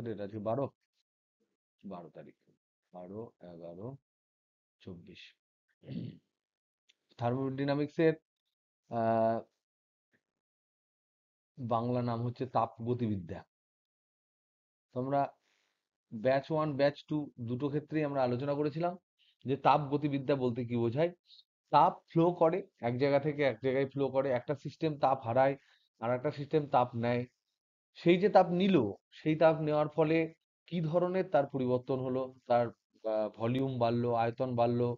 Date আছে 12 তারিখ, 12/11/24। থার্মোডিনামিক্সের আহ বাংলা নাম হচ্ছে তাপ গতিবিদ্যা। তোমরা ব্যাচ 1 ব্যাচ 2 দুটো ক্ষেত্রেই আমরা আলোচনা করেছিলাম যে তাপ গতিবিদ্যা বলতে কি বোঝায়। তাপ ফ্লো করে, এক জায়গা থেকে এক জায়গায় ফ্লো করে, একটা সিস্টেম তাপ হারায় আর একটা সিস্টেম তাপ নেয়। সেই যে তাপ নিল, সেই তাপ নেওয়ার ফলে কি ধরনের তার পরিবর্তন হলো, তার ভলিউম বাড়লো, আয়তন বাড়লো,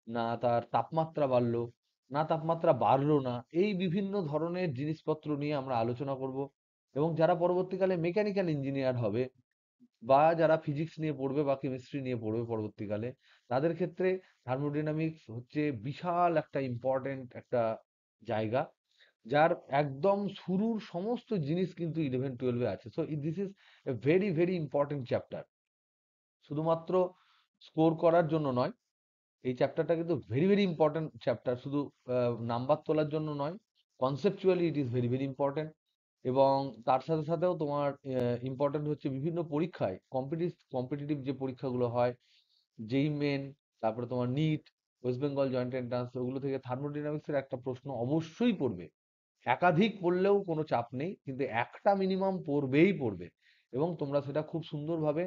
না তার তাপমাত্রা বাড়লো, না তাপমাত্রা বাড়লো না, এই বিভিন্ন ধরনের জিনিসপত্র নিয়ে আমরা আলোচনা করব। এবং যারা পরবর্তীকালে মেকানিক্যাল ইঞ্জিনিয়ার হবে বা যারা ফিজিক্স নিয়ে পড়বে বা কেমিস্ট্রি নিয়ে পড়বে পরবর্তীকালে, তাদের ক্ষেত্রে থার্মোডাইনামিক্স হচ্ছে বিশাল একটা ইম্পর্টেন্ট একটা জায়গা, যার একদম শুরুর সমস্ত জিনিস কিন্তু 11-12 আছে। So this is a very very important chapter. শুধুমাত্র স্কোর করার জন্য নয়, এই চ্যাপ্টারটা কিন্তু ভেরি ভেরি ইম্পর্টেন্ট চ্যাপ্টার, শুধু নাম্বার তোলার জন্য নয়, conceptually it is very very important. এবং তার সাথে সাথেও তোমার ইম্পর্টেন্ট হচ্ছে বিভিন্ন পরীক্ষায়, কম্পিটিটিভ যে পরীক্ষাগুলো হয়, যেই মেন, তারপরে তোমার NEET, West Bengal joint entrance, ওগুলো থেকে থার্মোডাইনামিক্সের একটা প্রশ্ন অবশ্যই পড়বে। একাধিক পড়লেও কোনো চাপ নেই, কিন্তু একটা মিনিমাম পড়বেই পড়বে। এবং তোমরা সেটা খুব সুন্দরভাবে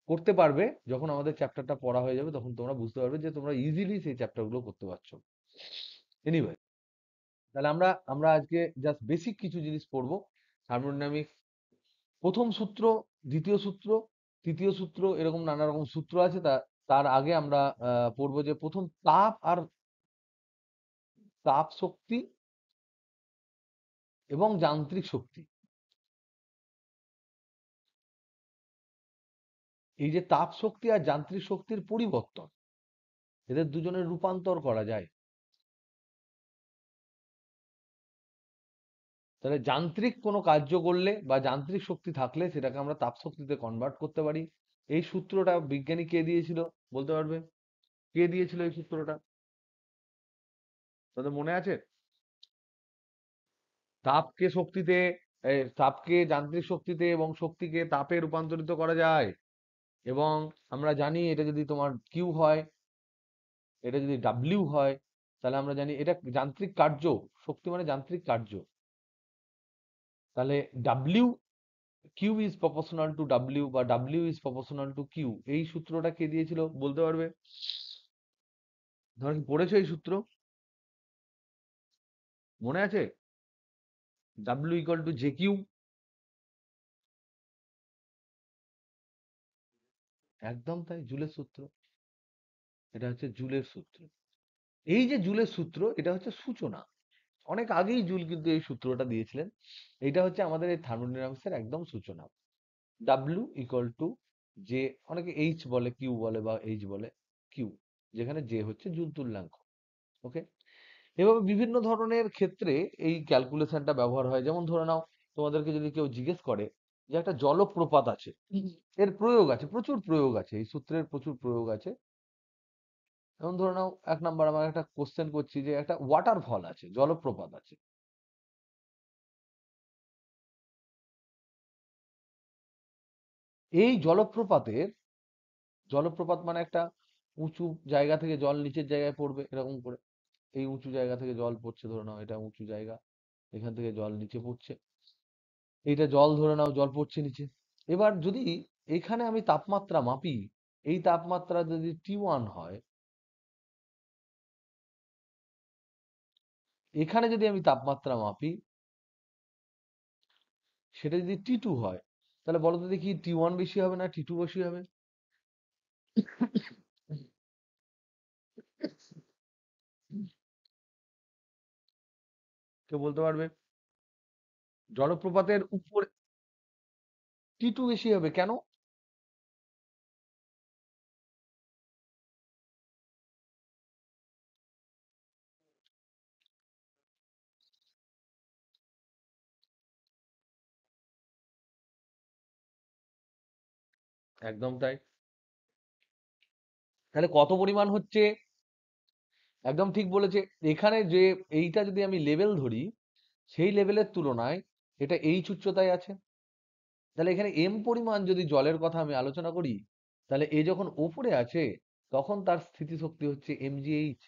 করতে পারবে। যখন আমাদের চ্যাপ্টারটা পড়া হয়ে যাবে তখন তোমরা বুঝতে পারবে যে তোমরা ইজিলি সেই চ্যাপ্টারগুলো করতে পারছো। এনিওয়ে, তাহলে আমরা আমরা আজকে জাস্ট বেসিক কিছু জিনিস পড়বো। থার্মোডাইনামিক্স প্রথম সূত্র, দ্বিতীয় সূত্র, তৃতীয় সূত্র, এরকম নানা রকম সূত্র আছে। তার আগে আমরা পড়বো যে প্রথম তাপ আর তাপ শক্তি এবং যান্ত্রিক শক্তি। এই যে তাপ শক্তি আর যান্ত্রিক শক্তির পরিবর্তন, এদের দুজনের রূপান্তর করা যায়। তাহলে যান্ত্রিক কোনো কার্য করলে বা যান্ত্রিক শক্তি থাকলে সেটাকে আমরা তাপ শক্তিতে কনভার্ট করতে পারি। এই সূত্রটা বিজ্ঞানী কে দিয়েছিল বলতে পারবে? কে দিয়েছিল এই সূত্রটা? তাদের মনে আছে? তাপকে শক্তিতে, তাপকে যান্ত্রিক শক্তিতে এবং শক্তিকে তাপে রূপান্তরিত করা যায়। এবং আমরা জানি এটা যদি তোমার কিউ হয়, এটা যদি ডাব্লিউ হয়, তাহলে আমরা জানি এটা যান্ত্রিক কার্য। শক্তি মানে যান্ত্রিক কার্য। তাহলে W, Q is proportional to W বা W is proportional to Q, এই সূত্রটা কে দিয়েছিল বলতে পারবে? ধর কি পড়েছো এই সূত্র? মনে আছে? W equal to J Q. একদম তাই, জুলের সূত্র। এটা হচ্ছে জুলের সূত্র। এই যে জুলের সূত্র, এটা হচ্ছে সূচনা। অনেক আগেই জুল কিন্তু এই সূত্রটা দিয়েছিলেন। এটা হচ্ছে আমাদের এই থার্মোডাইনামিক্সের একদম সূচনা। ডাব্লিউ ইকুয়াল টু জে, অনেকে এইচ বলে, কিউ বলে বা এইচ বলে, কিউ, যেখানে জে হচ্ছে জুল তুল্যাঙ্ক। ওকে। এভাবে বিভিন্ন ধরনের ক্ষেত্রে এই ক্যালকুলেশনটা ব্যবহার হয়। যেমন ধরে নাও, তোমাদেরকে যদি কেউ জিজ্ঞেস করে যে একটা জলপ্রপাত আছে, এর প্রয়োগ আছে, প্রচুর প্রয়োগ আছে, এই সূত্রের প্রচুর প্রয়োগ আছে। যেমন ধরে নাও, 1 নাম্বার আমার একটা কোশ্চেন করছি যে একটা ওয়াটারফল আছে, জলপ্রপাত আছে। এই জলপ্রপাতের, জলপ্রপাত মানে একটা উঁচু জায়গা থেকে জল নিচের জায়গায় পড়বে এরকম করে। এই উঁচু জায়গা থেকে জল পড়ছে, ধরে নাও এটা উঁচু জায়গা, এখান থেকে জল নিচে পড়ছে, এইটা জল, ধরে নাও জল পড়ছে নিচে। এবার যদি এখানে আমি তাপমাত্রা মাপি, এই তাপমাত্রা যদি T1 হয়, এখানে যদি আমি তাপমাত্রা মাপি সেটা যদি T2 হয়, তাহলে বলো তো দেখি T1 বেশি হবে না T2 বেশি হবে? কেউ বলতে পারবে? জলপ্রপাতের উপরে T2 বেশি হবে কেন? একদম তাই। তাহলে কত পরিমাণ হচ্ছে? একদম ঠিক বলেছে। এখানে যে এইটা যদি আমি লেভেল ধরি, সেই লেভেলের তুলনায় এটা এইচ উচ্চতায় আছে। তাহলে এখানে এম পরিমাণ যদি জলের কথা আমি আলোচনা করি, তাহলে এ যখন ওপরে আছে তখন তার স্থিতিশক্তি হচ্ছে mgh।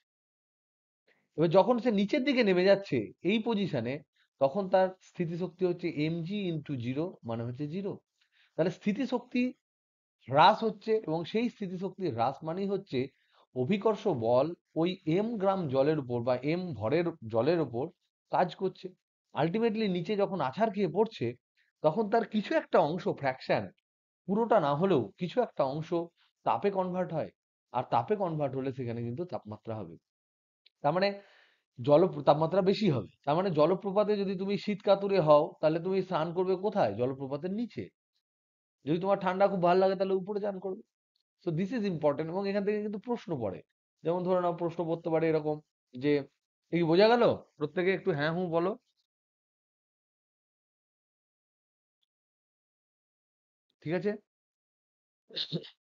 এবার যখন সে নিচের দিকে নেমে যাচ্ছে এই পজিশনে, তখন তার স্থিতিশক্তি হচ্ছে mg ইন্টু জিরো, মানে হচ্ছে জিরো। তাহলে স্থিতিশক্তি হ্রাস হচ্ছে, এবং সেই স্থিতিশক্তি হ্রাস মানেই হচ্ছে অভিকর্ষ বল ওই এম গ্রাম জলের উপর বা এম ভরের জলের উপর কাজ করছে। আলটিমেটলি নিচে যখন আছাড় খেয়ে পড়ছে, তখন তার কিছু একটা অংশ ফ্র্যাকশন, পুরোটা না হলেও কিছু একটা অংশ তাপে কনভার্ট হয়। আর তাপে কনভার্ট হলে সেখানে কিন্তু তাপমাত্রা হবে। তার মানে তাপমাত্রা বেশি হবে। তার মানে জলপ্রপাতে যদি তুমি শীত কাতুরে হও, তাহলে তুমি স্নান করবে কোথায়? জলপ্রপাতের নিচে। যদি তোমার ঠান্ডা খুব ভালো লাগে, তাহলে উপরে চান করবে। সো দিস ইজ ইম্পর্টেন্ট, এবং এখান থেকে কিন্তু প্রশ্ন পড়ে। যেমন ধরে নাও, প্রশ্ন পড়তে পারে এরকম যে, এই বোঝা গেল? প্রত্যেকে একটু হ্যাঁ হুঁ বলো। ঠিক আছে?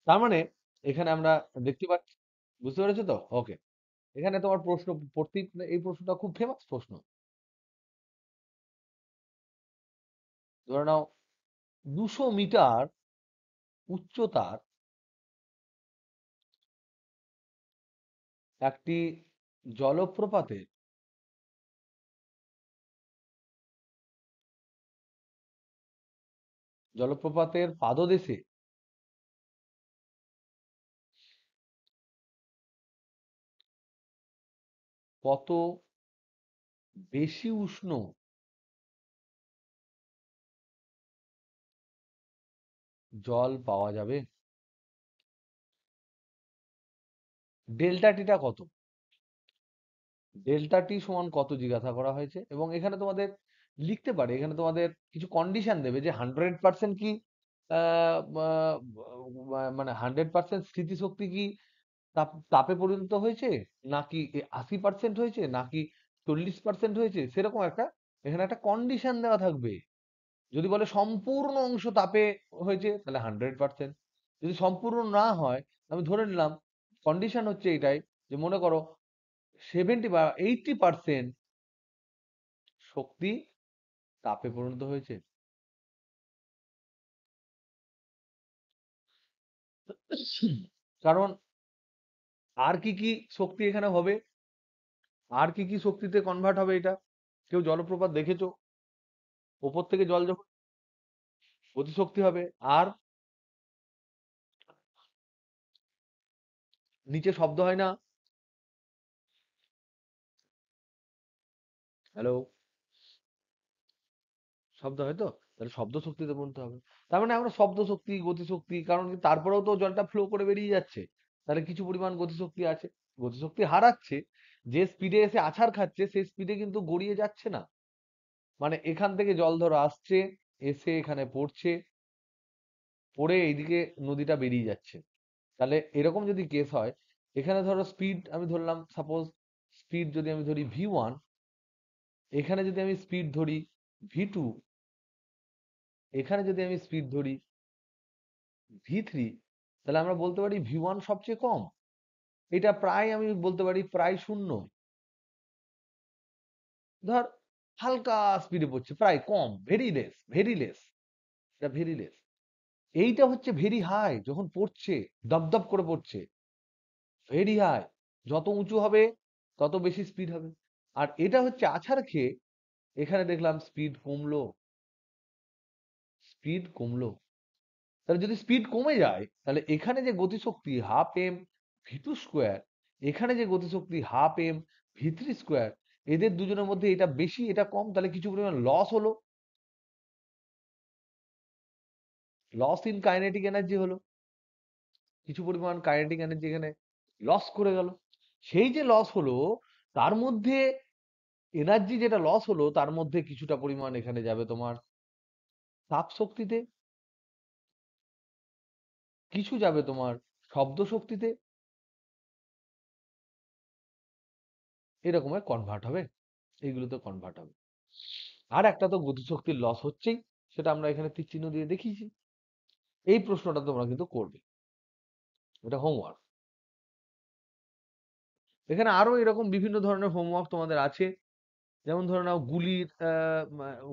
তার মানে এখানে আমরা দেখতে পাচ্ছি, বুঝতে পেরেছো তো? ওকে। এখানে তোমার প্রশ্ন পড়তেই, এই প্রশ্নটা খুব ফেমাস প্রশ্ন। ধরে নাও 200 মিটার উচ্চতার একটি জলপ্রপাতে জলপ্রপাতের পাদদেশে কত বেশি উষ্ণ জল পাওয়া যাবে? ডেল্টা টিটা কত? ডেল্টা টি সমান কত জিজ্ঞাসা করা হয়েছে, এবং এখানে তোমাদের লিখতে পারে, এখানে তোমাদের কিছু কন্ডিশন দেবে যে 100% কি মানে 100% স্থিতিশক্তি কি তাপে পরিণত হয়েছে, নাকি 80% হয়েছে, নাকি 40% হয়েছে, সেরকম একটা এখানে একটা কন্ডিশন দেওয়া থাকবে। যদি বলে সম্পূর্ণ অংশ তাপে হয়েছে, তাহলে 100%। যদি সম্পূর্ণ না হয়, আমি ধরে নিলাম কন্ডিশন হচ্ছে এটাই, যে মনে করো 70 বা 80% শক্তি তাপে পরিণত হয়েছে। কারণ আর কি কি শক্তি এখানে হবে, আর কি কি শক্তিতে কনভার্ট হবে এটা? কেউ জলপ্রপাত দেখেছো? ওপর থেকে জল যখন, গতিশক্তি হবে, আর নিচে শব্দ হয় না? হ্যালো, শব্দ হয় তো? তাহলে শব্দ শক্তিতে পরিণত হবে। তার মানে আমরা শব্দ শক্তি, গতিশক্তি, কারণ কি তারপরেও তো জলটা ফ্লো করে বেরিয়ে যাচ্ছে, তাহলে কিছু পরিমাণ গতিশক্তি আছে। গতিশক্তি হারাচ্ছে, যে স্পিডে এসে আছাড় খাচ্ছে সেই স্পিডে কিন্তু গড়িয়ে যাচ্ছে না। মানে এখান থেকে জল ধরো আসছে, এসে এখানে পড়ছে, পড়ে এইদিকে নদীটা বেরিয়ে যাচ্ছে। তাহলে এরকম যদি কেস হয়, এখানে ধরো স্পিড আমি ধরলাম, সাপোজ স্পিড যদি আমি ধরি v1, এখানে যদি আমি স্পিড ধরি v2, এখানে যদি আমি স্পিড ধরি v3, তাহলে আমরা বলতে পারি v1 সবচেয়ে কম। এটা প্রায় আমি বলতে পারি প্রায় শূন্য। ধর হালকা স্পিডে পড়ছে, প্রায় কম, ভেরি লেস, ভেরি লেস, এটা ভেরি লেস। এইটা হচ্ছে ভেরি হাই, যখন পড়ছে দপদপ করে পড়ছে, ভেরি হাই। যত উঁচু হবে তত বেশি স্পিড হবে। আর এটা হচ্ছে আছাড় খেয়ে, এখানে দেখলাম স্পিড কমলো, স্পিড কমলো। তাহলে যদি স্পিড কমে যায়, তাহলে এখানে যে গতিশক্তি হাফ এম ভি2 স্কোয়ার, এখানে যে গতিশক্তি হাফ এম ভি3 স্কোয়ার, এদের দুজনের মধ্যে এটা বেশি এটা কম, তাহলে কিছু পরিমাণ লস হলো, লস ইন কাইনেটিক এনার্জি হলো, কিছু পরিমাণ কাইনেটিক এনার্জি এখানে লস করে গেল। সেই যে লস হলো, তার মধ্যে এনার্জি যেটা লস হলো, তার মধ্যে কিছুটা পরিমাণ এখানে যাবে তোমার তাপ শক্তিতে, কিছু যাবে তোমার শব্দ শক্তিতে, এরকমের কনভার্ট হবে, এইগুলোতে কনভার্ট হবে। আর একটা তো গতিশক্তির লস হচ্ছেই, সেটা আমরা এখানে তীর চিহ্ন দিয়ে দেখিয়েছি। এই প্রশ্নটা তোমরা কিন্তু করবে, এটা হোমওয়ার্ক। এখানে আরো এরকম বিভিন্ন ধরনের হোমওয়ার্ক তোমাদের আছে, যেমন ধরে নাও গুলির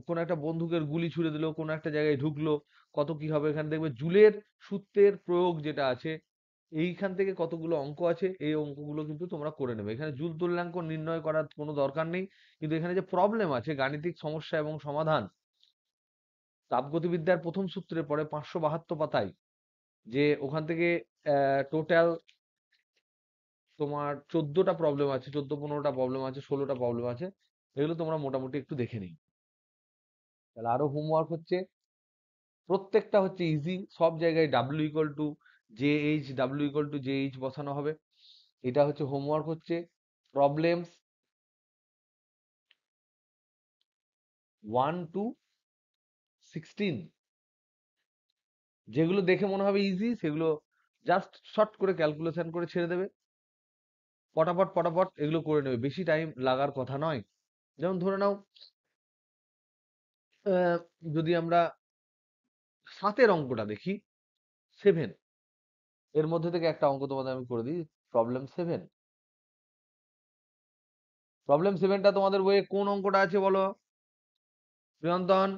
কোন একটা বন্দুকের গুলি ছুড়ে দিল, কোন একটা জায়গায় ঢুকলো, কত কি হবে। এখানে দেখবে জুলের সূত্রের প্রয়োগ যেটা আছে, এইখান থেকে কতগুলো অঙ্ক আছে, এই অঙ্কগুলো কিন্তু তোমরা করে নেবে। এখানে জুল তুল্যাঙ্ক নির্ণয় করার কোনো দরকার নেই, কিন্তু এখানে যে প্রবলেম আছে, গাণিতিক সমস্যা এবং সমাধান, তাপগতিবিদ্যার প্রথম সূত্রের পরে 572 পাতায়, যে ওখান থেকে টোটাল তোমার 14টা প্রবলেম আছে, 14-15টা প্রবলেম আছে, 16টা প্রবলেম আছে, এগুলো তোমরা মোটামুটি একটু দেখে নিই। তাহলে আরো হোমওয়ার্ক হচ্ছে, প্রত্যেকটা হচ্ছে ইজি, সব জায়গায় W equal to J H, W equal to J H বসানো হবে। এটা হচ্ছে হোমওয়ার্ক হচ্ছে প্রবলেমস 1 to 16। যেগুলো দেখে মনে হবে ইজি, সেগুলো জাস্ট শর্ট করে ক্যালকুলেশন করে ছেড়ে দেবে, পটাপট পটাপট এগুলো করে নেবে, বেশি টাইম লাগার কথা নয়। যেমন ধরে নাও, আহ, যদি আমরা 7-এর অঙ্কটা দেখি, 7, এর মধ্যে থেকে একটা অঙ্ক তোমাদের আমি করে দিই। প্রবলেম 7, প্রবলেম 7টা তোমাদের বইয়ে কোন অঙ্কটা আছে বলো প্রিয়ন্তন?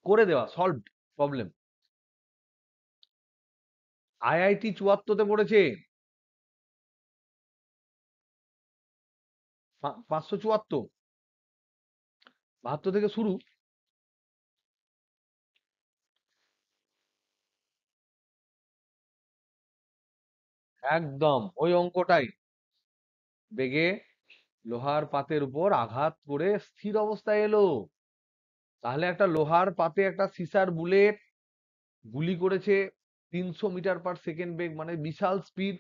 করে দেওয়া সলভড প্রবলেম, আইআইটি 74-তে পড়েছে, 574, 72 থেকে শুরু। একদম ওই অঙ্কটাই, বেগে লোহার পাতের উপর আঘাত করে স্থির অবস্থায় এলো। তাহলে একটা লোহার পাতে একটা সিসার বুলেট গুলি করেছে 300 মিটার/সেকেন্ড বেগ, মানে বিশাল স্পিড।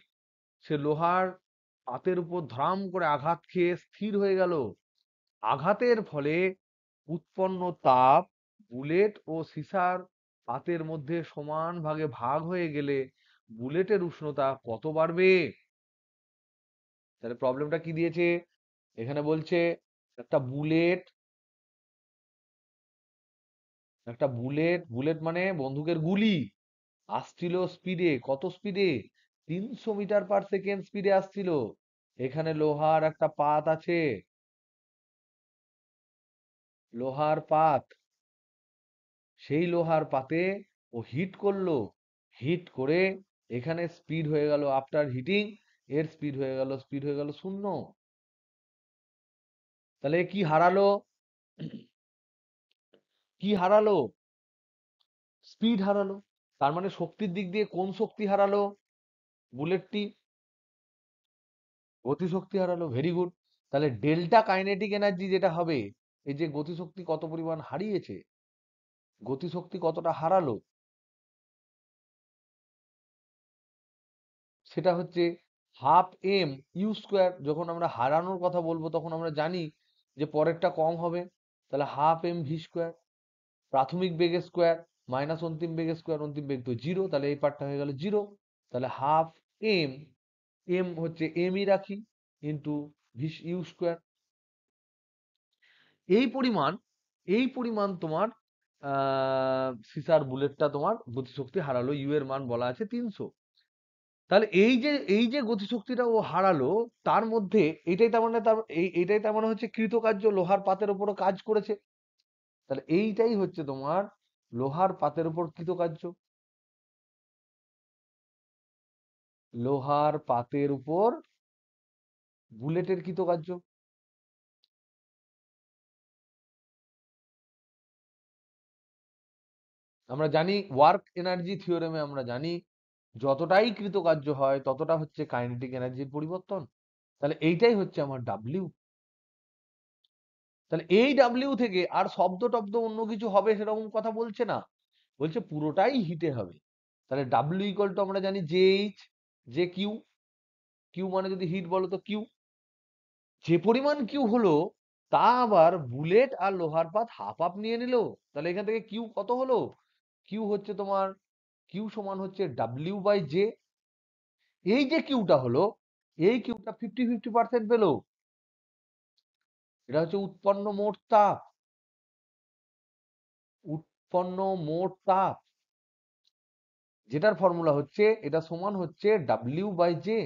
সে লোহার পাতের উপর ধরাম করে আঘাত খেয়ে স্থির হয়ে গেল। আঘাতের ফলে উৎপন্ন তাপ বুলেট ও সিসার পাতের মধ্যে সমান ভাগে ভাগ হয়ে গেলে বুলেটের উষ্ণতা কত বাড়বে? তাহলে প্রবলেমটা কি দিয়েছে? এখানে বলছে একটা বুলেট, বুলেট মানে বন্দুকের গুলি, আসছিল স্পিডে, কত স্পিডে? 300 মিটার/সেকেন্ড স্পিডে আসছিল। এখানে লোহার একটা পাত আছে, লোহার পাত, সেই লোহার পাতে ও হিট করলো, হিট করে এখানে স্পিড হয়ে গেল, আফটার হিটিং এর স্পিড হয়ে গেল 0। তাহলে কি হারালো? কি হারালো? স্পিড হারালো। তার মানে শক্তির দিক দিয়ে কোন শক্তি হারালো? বুলেটটি গতিশক্তি হারালো। Very good. তাহলে ডেল্টা কাইনেটিক এনার্জি যেটা হবে, এই যে গতিশক্তি কত পরিমাণ হারিয়েছে, গতিশক্তি কতটা হারালো, সেটা হচ্ছে হাফ এম ইউ স্কোয়ার। যখন আমরা হারানোর কথা বলবো তখন আমরা জানি যে পরেরটা কম হবে, তাহলে হাফ এম ভি স্কোয়ার, প্রাথমিক বেগের স্কোয়ার মাইনাস অন্তিম বেগের স্কোয়ার, অন্তিম বেগ তো জিরো, তাহলে এই পার্টটা হয়ে গেল জিরো। তাহলে হাফ এম, এম হচ্ছে এমই রাখি, ইন্টু ভি ইউ স্কোয়ার। এই পরিমাণ, এই পরিমাণ তোমার সিসার বুলেটটা তোমার গতিশক্তি হারালো, ইউ এর মান বলা আছে 300। তাহলে এই যে গতিশক্তিটা ও হারালো, তার মধ্যে এটাই তার মানে এইটাই তার মানে হচ্ছে কৃতকার্য, লোহার পাতের উপরও কাজ করেছে। তাহলে এইটাই হচ্ছে তোমার লোহার পাতের উপর কৃতকার্য, লোহার পাতের উপর বুলেটের কৃতকার্য। আমরা জানি ওয়ার্ক এনার্জি থিওরেমে আমরা জানি যতটাই কৃতকার্য হয় ততটা হচ্ছে কাইনেটিক এনার্জির পরিবর্তন। তাহলে এইটাই হচ্ছে আমার ডাব্লিউ। তাহলে এই ডাব্লিউ থেকে আর শব্দ টব্দ অন্য কিছু হবে সেরকম কথা বলছে না, বলছে পুরোটাই হিটে হবে। তাহলে ডাব্লিউ ইকুয়াল টু আমরা জানি J H, J Q, Q মানে যদি হিট বলো তো কিউ, যে পরিমাণ কিউ হলো তা আবার বুলেট আর লোহার পাত হাফ হাফ নিয়ে নিল। তাহলে এখান থেকে কিউ কত হলো? কিউ হচ্ছে তোমার, কিউ সমান হচ্ছে ডাব্লিউ/জে। এই যে কিউটা হলো, এই কিউটা 50-50% পেলো। এটা হচ্ছে উৎপন্ন মোট তাপ, উৎপন্ন মোট তাপ, যেটার ফর্মুলা হচ্ছে এটা সমান হচ্ছে ডাব্লিউ বাই জে।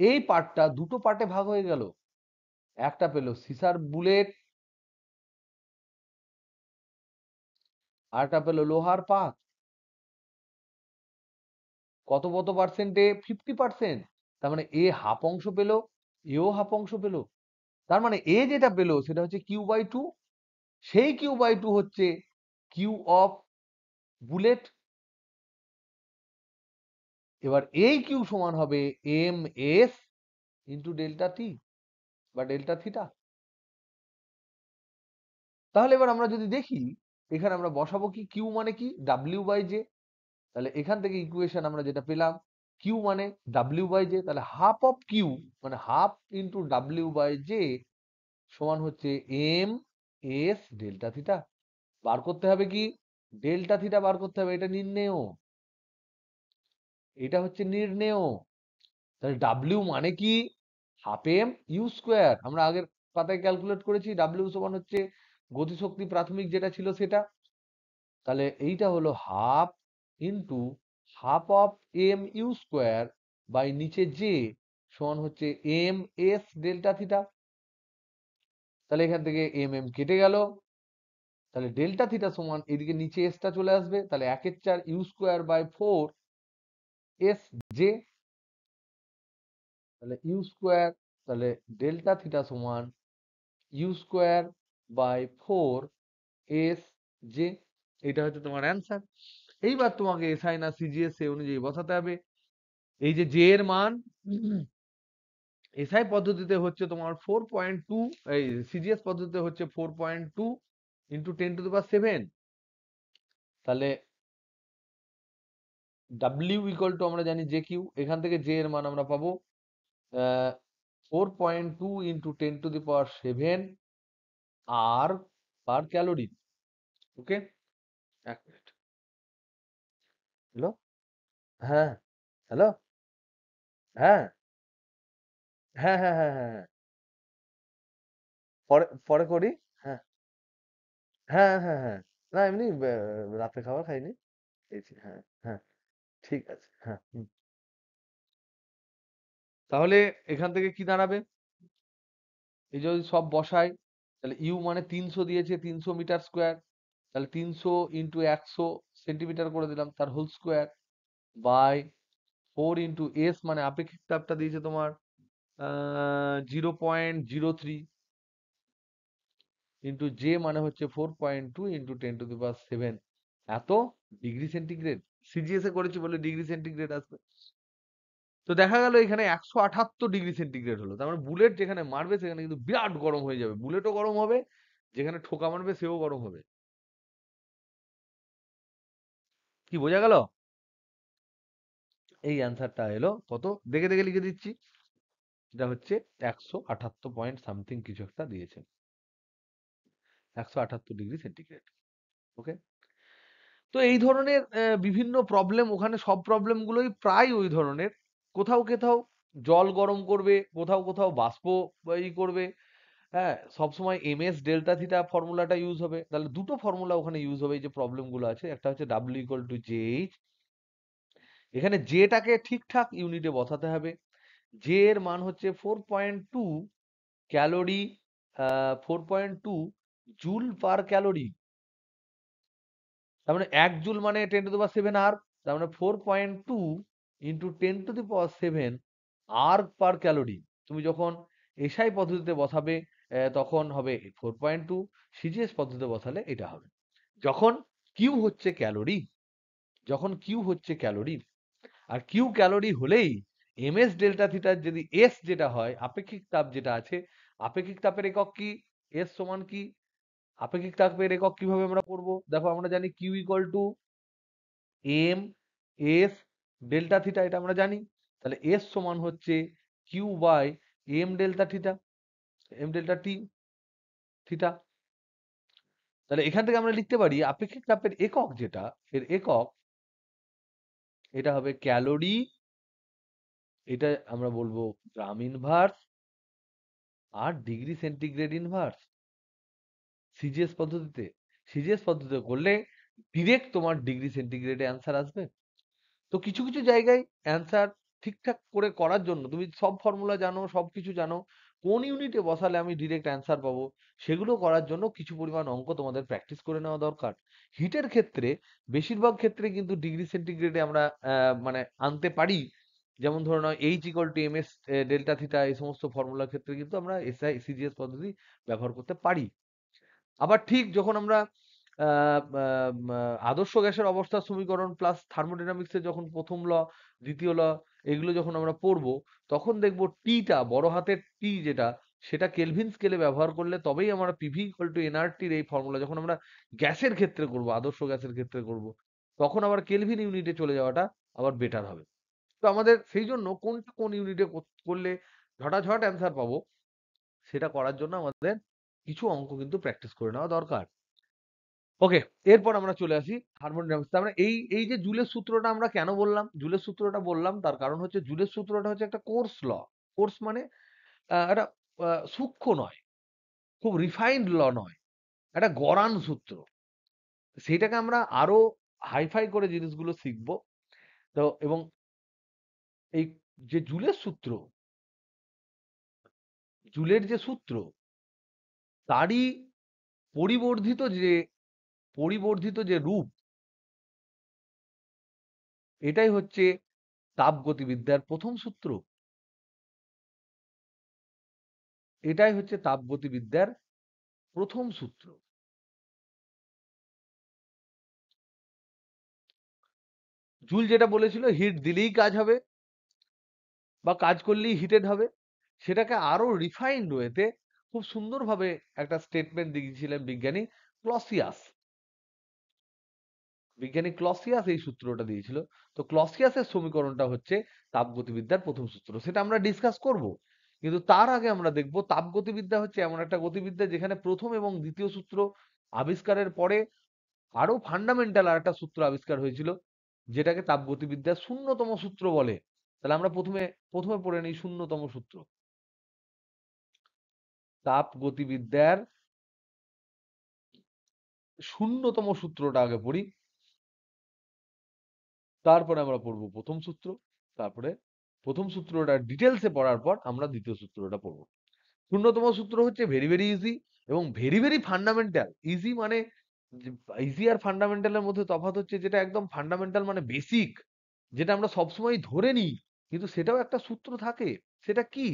এই পার্টটা দুটো পার্টে ভাগ হয়ে গেল, একটা পেলো সিসার বুলেট, আর একটা পেলো লোহার পাত। কত কত পার্সেন্টে? 50%। তার মানে এ হাফ অংশ পেলো, এও হাফ অংশ পেলো। তার মানে এ যেটা পেলো সেটা হচ্ছে Q/2, সেই Q/2 হচ্ছে কিউ অফ বুলেট। এবার এই কিউ সমান হবে MS ইন্টু ডেল্টা টি বা ডেল্টা থিটা। তাহলে এবার আমরা যদি দেখি, এখানে আমরা বসাবো কি, কিউ মানে কি, W/J। তাহলে এখান থেকে ইকুয়েশন আমরা যেটা পেলাম, কিউ মানে W/J, তাহলে হাফ অফ কিউ মানে হাফ ইন্টু W/J সমান হচ্ছে MS ডেল্টা থিটা। বার করতে হবে কি, ডেল্টা থিটা বার করতে হবে, এটা নির্ণেয়, এটা হচ্ছে নির্ণেয়। তাহলে ডাব্লিউ মানে কি, হাফ এম ইউ স্কোয়ার। আমরা আগের পাতায় ক্যালকুলেট করেছি, ডাব্লিউ সমান হচ্ছে গতিশক্তি প্রাথমিক যেটা ছিল সেটা। তাহলে এইটা হলো half into half of M U square by নিচে জে সমান হচ্ছে MS ডেল্টা থিটা। তাহলে এখান থেকে কেটে গেল, তাহলে ডেল্টা থিটা সমান এদিকে নিচে এসটা চলে আসবে, তাহলে 1/4 ইউ স্কোয়ার বাই 4 SJ। তাহলে ইউ স্কোয়ার, তাহলে ডেল্টা থিটা সমান ইউ স্কোয়ার বাই 4 SJ। এটা হচ্ছে তোমার অ্যান্সার। এইবার তোমাকে এসআই না সিজিএস সে অনুযায়ী বসাতে হবে। এই যে জে এর মান এসআই পদ্ধতিতে হচ্ছে তোমার 4.2, এই সিজিএস পদ্ধতিতে হচ্ছে 4.2 ইন্টু 10⁻⁷। তাহলে ডাব্লিউ ইকুয়াল টু আমরা জানি জে কিউ, এখান থেকে জে এর মান আমরা পাবো 4.2 ইন্টু 10⁻⁷ আর পার ক্যালোরি। ওকে, এক মিনিট। হ্যালো, হ্যাঁ, হ্যালো, হ্যাঁ, হ্যাঁ, হ্যাঁ, হ্যাঁ, হ্যাঁ, হ্যাঁ, পরে পরে করি। হ্যাঁ, হ্যাঁ, হ্যাঁ, হ্যাঁ, না এমনি রাতে খাবার খাইনি, খেয়েছি। হ্যাঁ, হ্যাঁ, ঠিক আছে, হ্যাঁ, তাহলে এখান থেকে কি দাঁড়াবে, এই যদি সব বসাই, তাহলে ইউ মানে 300 দিয়েছে, 300 মিটার স্কোয়ার। তাহলে 300 ইন্টু 100 সেন্টিমিটার করে দিলাম, তার whole square by 4 into S মানে আপেক্ষিক তাপটা দিয়েছে তোমার 0.03 ইন্টু জে মানে হচ্ছে 4.2 ইন্টু 10⁻⁷, এত ডিগ্রি সেন্টিগ্রেড। সিজিএস এ করেছি বলে ডিগ্রি সেন্টিগ্রেড আসবে। তো দেখা গেল এখানে 178 ডিগ্রি সেন্টিগ্রেড হলো। তার মানে বুলেট যেখানে মারবে সেখানে কিন্তু বিরাট গরম হয়ে যাবে, বুলেটও গরম হবে, যেখানে ঠোকা মারবে সেও গরম হবে। কি বোঝা গেল? এই অ্যান্সারটা এলো কত, দেখে দেখে লিখে দিচ্ছি। এটা হচ্ছে 178 পয়েন্ট সামথিং কিছু একটা দিয়েছে, 178 ডিগ্রি সেন্টিগ্রেড। ওকে, তো এই ধরনের বিভিন্ন প্রবলেম, ওখানে সব প্রবলেম গুলোই প্রায় ওই ধরনের। কোথাও কোথাও জল গরম করবে, কোথাও কোথাও বাষ্প করবে। হ্যাঁ, সবসময় MS ডেল্টা থিটা ফর্মুলাটা ইউজ হবে। তাহলে দুটো ফর্মুলা ওখানে ইউজ হবে। এই যে প্রবলেম গুলো আছে, একটা হচ্ছে ডাব্লিউ ইকুয়াল টু জেএইচ, এখানে জেটাকে ঠিকঠাক ইউনিটে বসাতে হবে। জে এর মান হচ্ছে 4.2 ক্যালোরি, 4.2 জুল পার ক্যালোরি। তার মানে 1 জুল মানে 10⁻⁷ আর, তার মানে 4.2 ইন্টু 10⁻⁷ আর পার ক্যালোরি। তুমি যখন এসআই পদ্ধতিতে বসাবে তখন হবে 4.2, সিজিএস পদ্ধতিতে বসালে এটা হবে। যখন কিউ হচ্ছে ক্যালোরি, যখন কিউ হচ্ছে ক্যালোরি, আর কিউ ক্যালোরি হলেই এমএস ডেল্টা থিটার যদি এস যেটা হয়, আপেক্ষিক তাপ যেটা আছে, আপেক্ষিক তাপের একক কি, এস সমান কি, আপেক্ষিক তাপের একক কিভাবে আমরা করব, দেখো আমরা জানি Q equal to M S delta theta, এটা আমরা জানি। তাহলে এস সমান হচ্ছে Q by M delta theta, M delta T theta. তাহলে এখান থেকে আমরা লিখতে পারি আপেক্ষিক তাপের একক যেটা, এর একক এটা হবে ক্যালোরি, এটা আমরা বলবো গ্রাম ইনভার্স আর ডিগ্রি সেন্টিগ্রেড ইনভার্স। সিজিএস পদ্ধতিতে, সিজিএস পদ্ধতিতে করলে ডিরেক্ট তোমার ডিগ্রি সেন্টিগ্রেডে অ্যান্সার আসবে। তো কিছু কিছু জায়গায় অ্যান্সার ঠিকঠাক করে করার জন্য তুমি সব ফর্মুলা জানো, সবকিছু জানো, কোন ইউনিটে বসালে আমি ডিরেক্ট অ্যান্সার পাবো, সেগুলো করার জন্য কিছু পরিমাণ অঙ্ক তোমাদের প্র্যাকটিস করে নেওয়া দরকার। হিটের ক্ষেত্রে বেশিরভাগ ক্ষেত্রে কিন্তু ডিগ্রি সেন্টিগ্রেডে আমরা মানে আনতে পারি। যেমন ধরে নাও H=ms ডেল্টা থিটা, এই সমস্ত ফর্মুলার ক্ষেত্রে কিন্তু আমরা SI CGS পদ্ধতি ব্যবহার করতে পারি। আবার ঠিক যখন আমরা আদর্শ গ্যাসের অবস্থার সমীকরণ প্লাস থার্মোডাইনামিক্সের যখন প্রথম ল, দ্বিতীয় ল, এগুলো যখন আমরা পড়বো, তখন দেখবো টিটা, বড় হাতের টি যেটা, সেটা কেলভিন স্কেলে ব্যবহার করলে তবেই আমরা PV=nRT এই ফর্মুলা যখন আমরা গ্যাসের ক্ষেত্রে করব, আদর্শ গ্যাসের ক্ষেত্রে করব, তখন আবার কেলভিন ইউনিটে চলে যাওয়াটা আবার বেটার হবে। তো আমাদের সেই জন্য কোনটা কোন ইউনিটে করলে ঝটাঝট অ্যান্সার পাবো, সেটা করার জন্য আমাদের কিছু অঙ্ক কিন্তু প্র্যাকটিস করে নেওয়া দরকার। ওকে, এরপর আমরা চলে আসি থার্মোডাইনামিক্স। আমরা এই এই যে জুলের সূত্রটা আমরা কেন বললাম, জুলের সূত্রটা বললাম, তার কারণ হচ্ছে জুলের সূত্রটা হচ্ছে একটা কোর্স ল। কোর্স মানে একটা সূক্ষ্ম নয়, খুব রিফাইন্ড ল নয়, একটা গড়ান সূত্র। সেইটাকে আমরা আরো হাইফাই করে জিনিসগুলো শিখবো। তো এবং এই যে জুলের সূত্র, জুলের যে সূত্র, তারই পরিবর্ধিত যে রূপ, এটাই হচ্ছে তাপগতিবিদ্যার প্রথম সূত্র। এটাই হচ্ছে তাপগতিবিদ্যার প্রথম সূত্র। জুল যেটা বলেছিল হিট দিলেই কাজ হবে বা কাজ করলেই হিটেড হবে, সেটাকে আরো রিফাইন্ড ওয়েতে খুব সুন্দরভাবে একটা স্টেটমেন্ট দিয়েছিলেন ক্লসিয়াস। বিজ্ঞানী ক্লসিয়াস এই সূত্রটা দিয়েছিল। তো ক্লসিয়াসের সমীকরণটা হচ্ছে তাপগতিবিদ্যার প্রথম সূত্র, সেটা আমরা ডিসকাস করব। কিন্তু তার আগে আমরা দেখব তাপগতিবিদ্যা হচ্ছে এমন একটা গতিবিদ্যা যেখানে প্রথম এবং দ্বিতীয় সূত্র আবিষ্কারের পরে আরো ফান্ডামেন্টাল আর একটা সূত্র আবিষ্কার হয়েছিল, যেটাকে তাপগতিবিদ্যার শূন্যতম সূত্র বলে। তাহলে আমরা প্রথমে প্রথমে পড়ে নিই শূন্যতম সূত্র। তাপগতিবিদ্যার শূন্যতম সূত্রটা আগে পড়ি, তারপরে আমরা পড়বো প্রথম সূত্র, তারপরে প্রথম সূত্রটা ডিটেলসে পড়ার পর আমরা দ্বিতীয় সূত্রটা পড়বো। শূন্যতম সূত্র হচ্ছে ভেরি ভেরি ইজি এবং ভেরি ভেরি ফান্ডামেন্টাল। ইজি মানে, ইজি আর ফান্ডামেন্টালের মধ্যে তফাৎ হচ্ছে যেটা একদম ফান্ডামেন্টাল মানে বেসিক, যেটা আমরা সবসময় ধরে নিই, কিন্তু সেটাও একটা সূত্র থাকে। সেটা কি?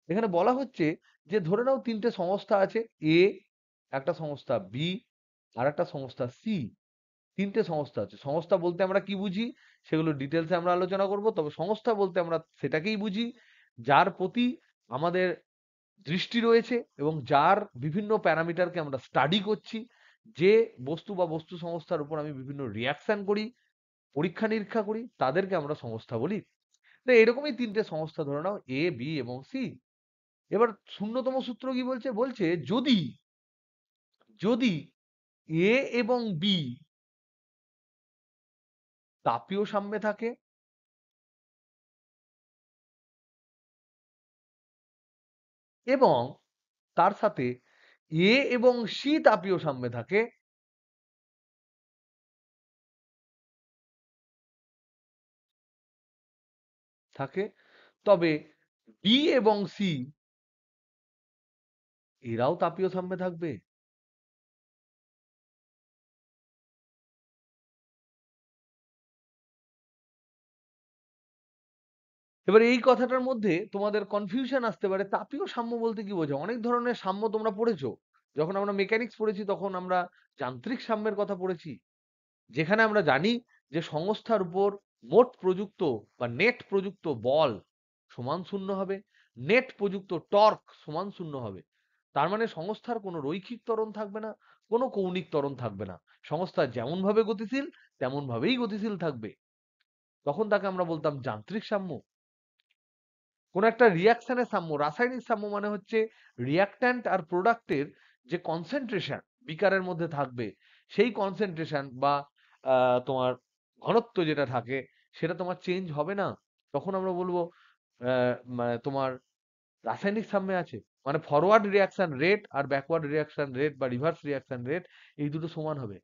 এখানে বলা হচ্ছে যে ধরে নাও তিনটে সংস্থা আছে, এ, একটা সংস্থা বি, আর একটা সংস্থা সি। তিনটে সংস্থা আছে। সংস্থা বলতে আমরা কি বুঝি সেগুলো ডিটেলসে আমরা আলোচনা করব। তবে সংস্থা বলতে আমরা সেটাকেই বুঝি যার প্রতি আমাদের দৃষ্টি রয়েছে এবং যার বিভিন্ন প্যারামিটারকে আমরা স্টাডি করছি। যে বস্তু বা বস্তু সংস্থার উপর আমি বিভিন্ন রিয়াকশন করি, পরীক্ষা নিরীক্ষা করি, তাদেরকে আমরা সংস্থা বলি। তো এরকমই তিনটে সংস্থা ধরে নাও, এ, বি এবং সি। এবার শূন্যতম সূত্র কি বলছে? বলছে যদি যদি এ এবং বি তাপীয় সাম্যে থাকে এবং তার সাথে এ এবং সি তাপীয় সাম্যে থাকে, তবে বি এবং সি এরাও তাপীয় সাম্যে থাকবে। এবার এই কথাটার মধ্যে তোমাদের কনফিউশন আসতে পারে, তাপীয় সাম্য বলতে কি বোঝো? অনেক ধরনের সাম্য তোমরা পড়েছো। যখন আমরা মেকানিক্স পড়েছি তখন আমরা যান্ত্রিক সাম্যের কথা পড়েছি, যেখানে আমরা জানি যে সংস্থার উপর মোট প্রযুক্ত বা নেট প্রযুক্ত বল সমান শূন্য হবে, নেট প্রযুক্ত টর্ক সমান শূন্য হবে। তার মানে সংস্থার কোনো রৈখিক ত্বরণ থাকবে না, কোনো কৌণিক ত্বরণ থাকবে না। সংস্থা যেমন ভাবে গতিশীল তেমন ভাবেই গতিশীল থাকবে। তখন তাকে আমরা বলতাম যান্ত্রিক সাম্য। কোন একটা রিয়াকশনের সাম্য, রাসায়নিক সাম্য মানে হচ্ছে রিয়াক্ট্যান্ট আর প্রোডাক্টের যে কনসেন্ট্রেশন বিকারের মধ্যে থাকবে, সেই কনসেন্ট্রেশন বা তোমার ঘনত্ব যেটা থাকে সেটা তোমার চেঞ্জ হবে না। তখন আমরা বলবো মানে তোমার রাসায়নিক সাম্যে আছে, মানে ফরওয়ার্ড রিয়াকশন রেট আর ব্যাকওয়ার্ড রিয়াকশন রেট বা রিভার্স রিয়াকশন রেট এই দুটো সমান হবে।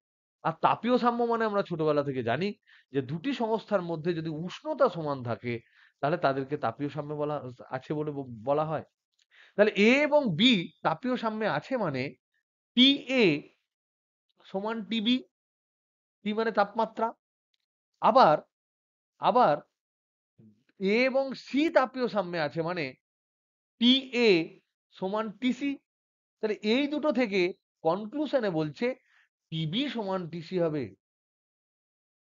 আর তাপীয় সাম্য মানে আমরা ছোটবেলা থেকে জানি যে দুটি সংস্থার মধ্যে যদি উষ্ণতা সমান থাকে তাহলে তাদেরকে তাপীয় সাম্যে বলা আছে বলে বলা হয়। তাহলে এ এবং বি তাপীয় সাম্যে আছে মানে টি এ সমান টিবি, টি মানে তাপমাত্রা। আবার আবার এ এবং সি তাপীয় সাম্যে আছে মানে টি এ সমান টিসি। তাহলে এই দুটো থেকে কনক্লুশনে বলছে টিবি সমান টিসি হবে।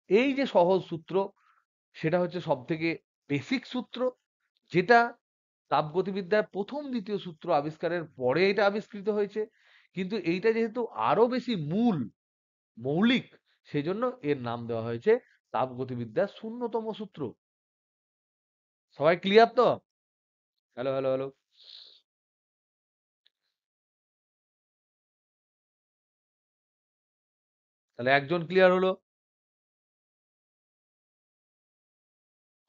এই যে সহজ সূত্র, সেটা হচ্ছে সব থেকে বেসিক সূত্র, যেটা তাপগতিবিদ্যার প্রথম দ্বিতীয় সূত্র আবিষ্কারের পরে এটা আবিষ্কৃত হয়েছে। কিন্তু এইটা যেহেতু আরো বেশি মূল, মৌলিক, সেজন্য এর নাম দেওয়া হয়েছে তাপগতিবিদ্যার 0তম সূত্র। সবাই ক্লিয়ার তো? Hello hello hello. তাহলে একজন ক্লিয়ার হলো।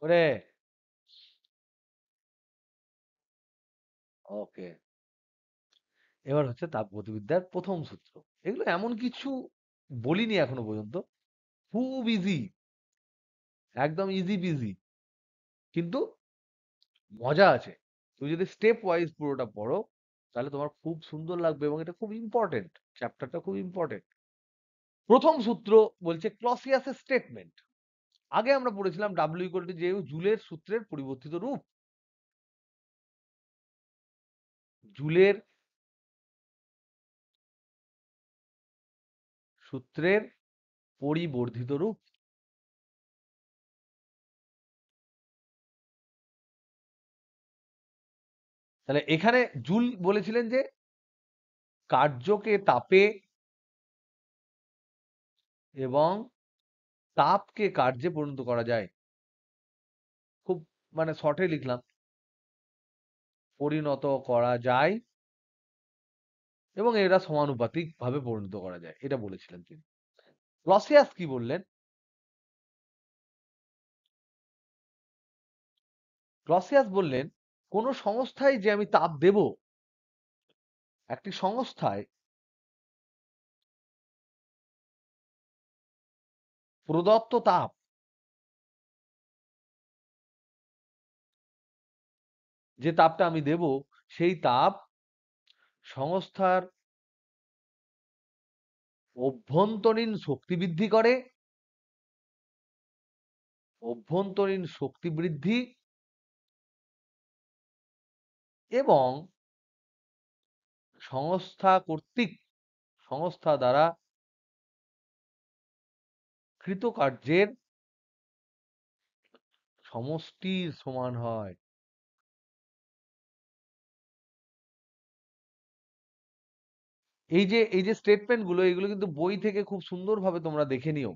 ওরে, ওকে। এবার হচ্ছে তাপগতিবিদ্যার প্রথম সূত্র। এগুলো এমন কিছু বলিনি এখনো পর্যন্ত, খুব ইজি, একদম ইজি পিজি, কিন্তু মজা আছে। তুমি যদি স্টেপ ওয়াইজ পুরোটা পড়ো তাহলে তোমার খুব সুন্দর লাগবে এবং এটা খুব ইম্পর্টেন্ট, চ্যাপ্টারটা খুব ইম্পর্টেন্ট। প্রথম সূত্র বলছে ক্লসিয়াসের স্টেটমেন্ট। আগে আমরা পড়েছিলাম ডাব্লিউ ইকুয়াল টু জে, জুলের সূত্রের পরিবর্তিত রূপ। জুলের সূত্রের পরিবর্ধিত রূপ। তাহলে এখানে জুল বলেছিলেন যে কার্যকে তাপে এবং তাপকে কার্যে পরিণত করা যায়। খুব মানে শর্টে লিখলাম, পরিণত করা যায় এবং এরা সমানুপাতিক ভাবে পরিণত করা যায়, এটা বলেছিলেন তিনি। ক্লসিয়াস কি বললেন? ক্লসিয়াস বললেন কোন সংস্থায় যে আমি তাপ দেব, একটি সংস্থায় প্রদত্ত তাপ, যে তাপটা আমি দেব সেই তাপ সংস্থার অভ্যন্তরীণ শক্তি বৃদ্ধি করে, অভ্যন্তরীণ শক্তি বৃদ্ধি এবং সংস্থা দ্বারা কৃতকার্যের সমষ্টির সমান হয়। এই যে স্টেটমেন্ট গুলো, এগুলো কিন্তু বই থেকে খুব সুন্দরভাবে তোমরা দেখে নিও,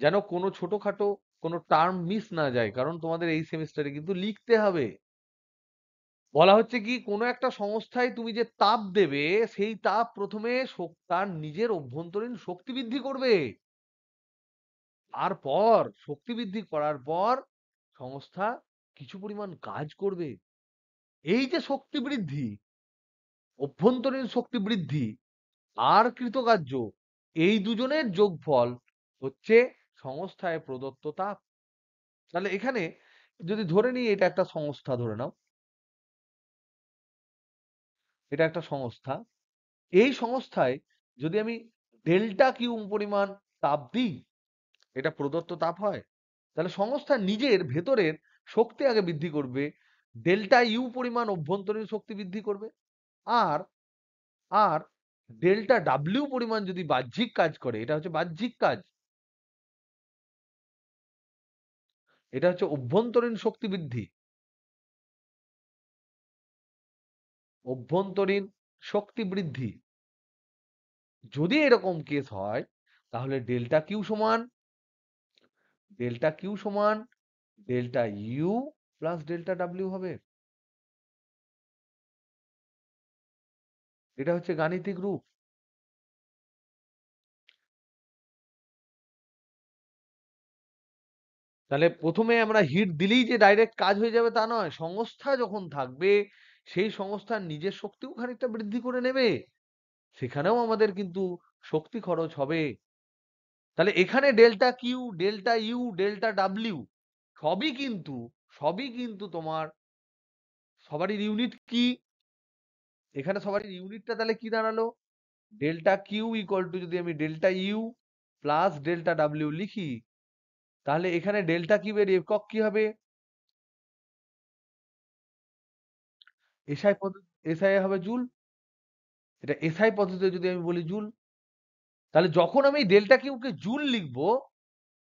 যেন কোনো ছোটখাটো কোনো টার্ম মিস না যায়, কারণ তোমাদের এই সেমিস্টারে কিন্তু লিখতে হবে। বলা হচ্ছে কি, কোনো একটা সংস্থায় তুমি যে তাপ দেবে সেই তাপ প্রথমে তার নিজের অভ্যন্তরীণ শক্তি বৃদ্ধি করবে, তারপর শক্তি বৃদ্ধি করার পর সংস্থা কিছু পরিমাণ কাজ করবে। এই যে শক্তি বৃদ্ধি, অভ্যন্তরীণ শক্তি বৃদ্ধি আর কৃতকার্য, এই দুজনের যোগফল হচ্ছে সংস্থায় প্রদত্ত তাপ। তাহলে এখানে যদি ধরে নিই এটা একটা সংস্থা, ধরে নাও এটা একটা সংস্থা, এই সংস্থায় যদি আমি ডেল্টা কিউ পরিমাণ তাপ দিই, এটা প্রদত্ত তাপ হয়। তাহলে সংস্থা নিজের ভেতরের শক্তি আগে বৃদ্ধি করবে, ডেল্টা ইউ পরিমাণ অভ্যন্তরীণ শক্তি বৃদ্ধি করবে। আর আর ডেল্টা ডাব্লিউ পরিমাণ যদি বাহ্যিক কাজ করে, এটা হচ্ছে বাহ্যিক কাজ, এটা হচ্ছে অভ্যন্তরীণ শক্তি বৃদ্ধি, অভ্যন্তরীণ শক্তি বৃদ্ধি। যদি এরকম কেস হয় তাহলে ডেল্টা কিউ সমান delta U plus delta W হবে। এটা হচ্ছে গাণিতিক রূপ। তাহলে প্রথমে আমরা হিট দিলেই যে ডাইরেক্ট কাজ হয়ে যাবে তা নয়, সংস্থা যখন থাকবে সেই সংস্থার নিজের শক্তিও খানিকটা বৃদ্ধি করে নেবে, সেখানেও আমাদের কিন্তু শক্তি খরচ হবে। তাহলে এখানে delta Q, delta U, delta W সবই কিন্তু সবই কিন্তু তোমার সবারই ইউনিট কি, এখানে সবারই ইউনিটটা তাহলে কি দাঁড়ালো, ডেল্টা কিউ ইকুয়াল টু, যদি আমি delta U plus delta W লিখি, তাহলে এখানে ডেল্টা কিউবের একক কি হবে, এসআই পদ্ধতি, এসআই হবে জুল, এটা এসআই পদ্ধতিতে যদি আমি বলি জুল, তাহলে যখন আমি ডেল্টা কিউকে জুল লিখবো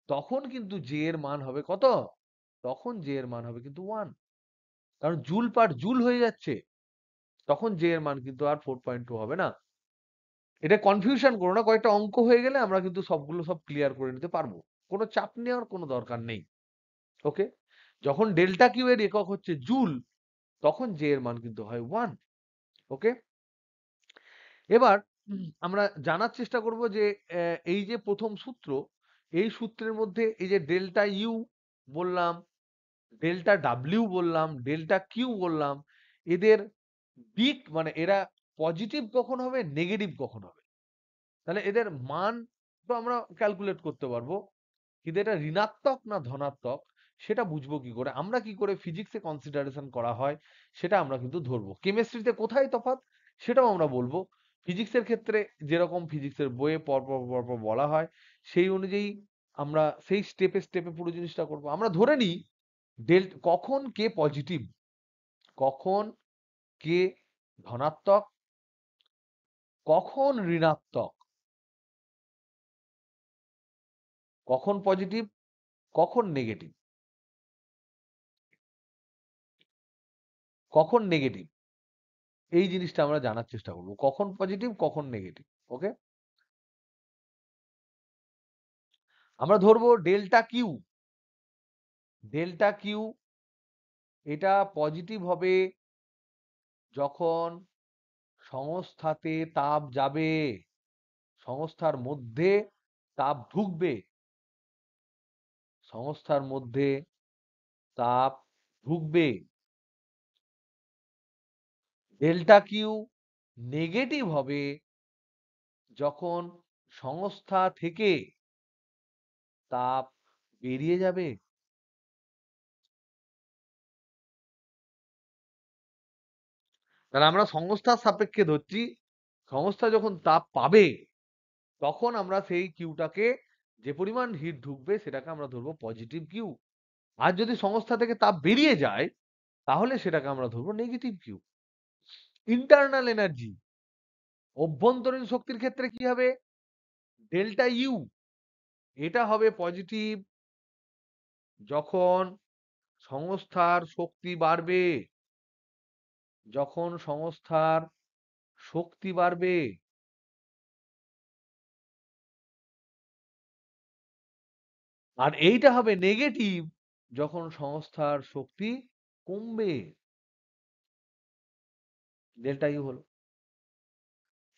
তখন কিন্তু জে এর মান হবে কত, তখন জে এর মান হবে কিন্তু 1, কারণ জুল পার জুল হয়ে যাচ্ছে, তখন জে এর মান কিন্তু আর 4.2 হবে না। এটা কনফিউশন করো না, কয়েকটা অঙ্ক হয়ে গেলে আমরা কিন্তু সবগুলো সব ক্লিয়ার করে নিতে পারবো, কোনো চাপ নেওয়ার কোনো দরকার নেই। ওকে, যখন ডেল্টা কিউ এর একক হচ্ছে জুল, তখন জে এর মান কিন্তু হয় 1। ওকে, এবার আমরা জানার চেষ্টা করব যে এই যে প্রথম সূত্র, এই সূত্রের মধ্যে এই যে ডেল্টা ইউ বললাম, ডেল্টা ডাব্লিউ বললাম, ডেল্টা কিউ বললাম, এদের দিক মানে এরা পজিটিভ কখন হবে, নেগেটিভ কখন হবে, তাহলে এদের মান তো আমরা ক্যালকুলেট করতে পারবো, কিন্তু এটা ঋণাত্মক না ধনাত্মক সেটা বুঝবো কি করে, আমরা কি করে ফিজিক্সে কনসিডারেশন করা হয় সেটা আমরা কিন্তু ধরবো, কেমিস্ট্রিতে কোথায় তফাৎ সেটাও আমরা বলবো, ফিজিক্সের ক্ষেত্রে যেরকম ফিজিক্সের বইয়ে পরপর পরপর বলা হয় সেই অনুযায়ী আমরা সেই স্টেপে স্টেপে পুরো জিনিসটা করবো। আমরা ধরে নিই কখন কে পজিটিভ, কখন কে ধনাত্মক, কখন ঋণাত্মক, কখন পজিটিভ, কখন নেগেটিভ, কখন নেগেটিভ, এই জিনিসটা আমরা জানার চেষ্টা করব, কখন পজিটিভ কখন নেগেটিভ। ওকে, আমরা ধরবো ডেল্টা কিউ, ডেল্টা কিউ এটা পজিটিভ হবে যখন সংস্থাতে তাপ যাবে, সংস্থার মধ্যে তাপ ঢুকবে, সংস্থার মধ্যে তাপ ঢুকবে। ডেল্টা কিউ নেগেটিভ হবে যখন সংস্থা থেকে তাপ বেরিয়ে যাবে। তাহলে আমরা সংস্থার সাপেক্ষে ধরছি, সংস্থা যখন তাপ পাবে তখন আমরা সেই কিউটাকে, যে পরিমাণ হিট ঢুকবে সেটাকে আমরা ধরবো পজিটিভ কিউ, আর যদি সংস্থা থেকে তাপ বেরিয়ে যায় তাহলে সেটাকে আমরা ধরবো নেগেটিভ কিউ। ইন্টারনাল এনার্জি, অভ্যন্তরীণ শক্তির ক্ষেত্রে কি হবে, ডেল্টা ইউ এটা হবে পজিটিভ যখন সংস্থার শক্তি বাড়বে, যখন সংস্থার শক্তি বাড়বে, আর এইটা হবে নেগেটিভ যখন সংস্থার শক্তি কমবে। ডেল্টা ইউ হলো,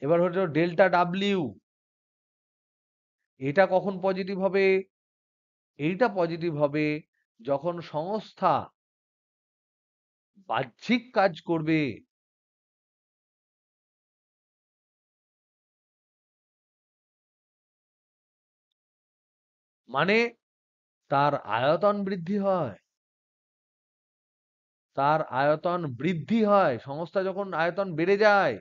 এবার হলো ডেল্টা ডাব্লিউ, এটা কখন পজিটিভ হবে, এইটা পজিটিভ হবে যখন সংস্থা বাহ্যিক কাজ করবে, মানে তার আয়তন বৃদ্ধি হয়, তার আয়তন বৃদ্ধি হয়, সংস্থা যখন আয়তন বেড়ে যায়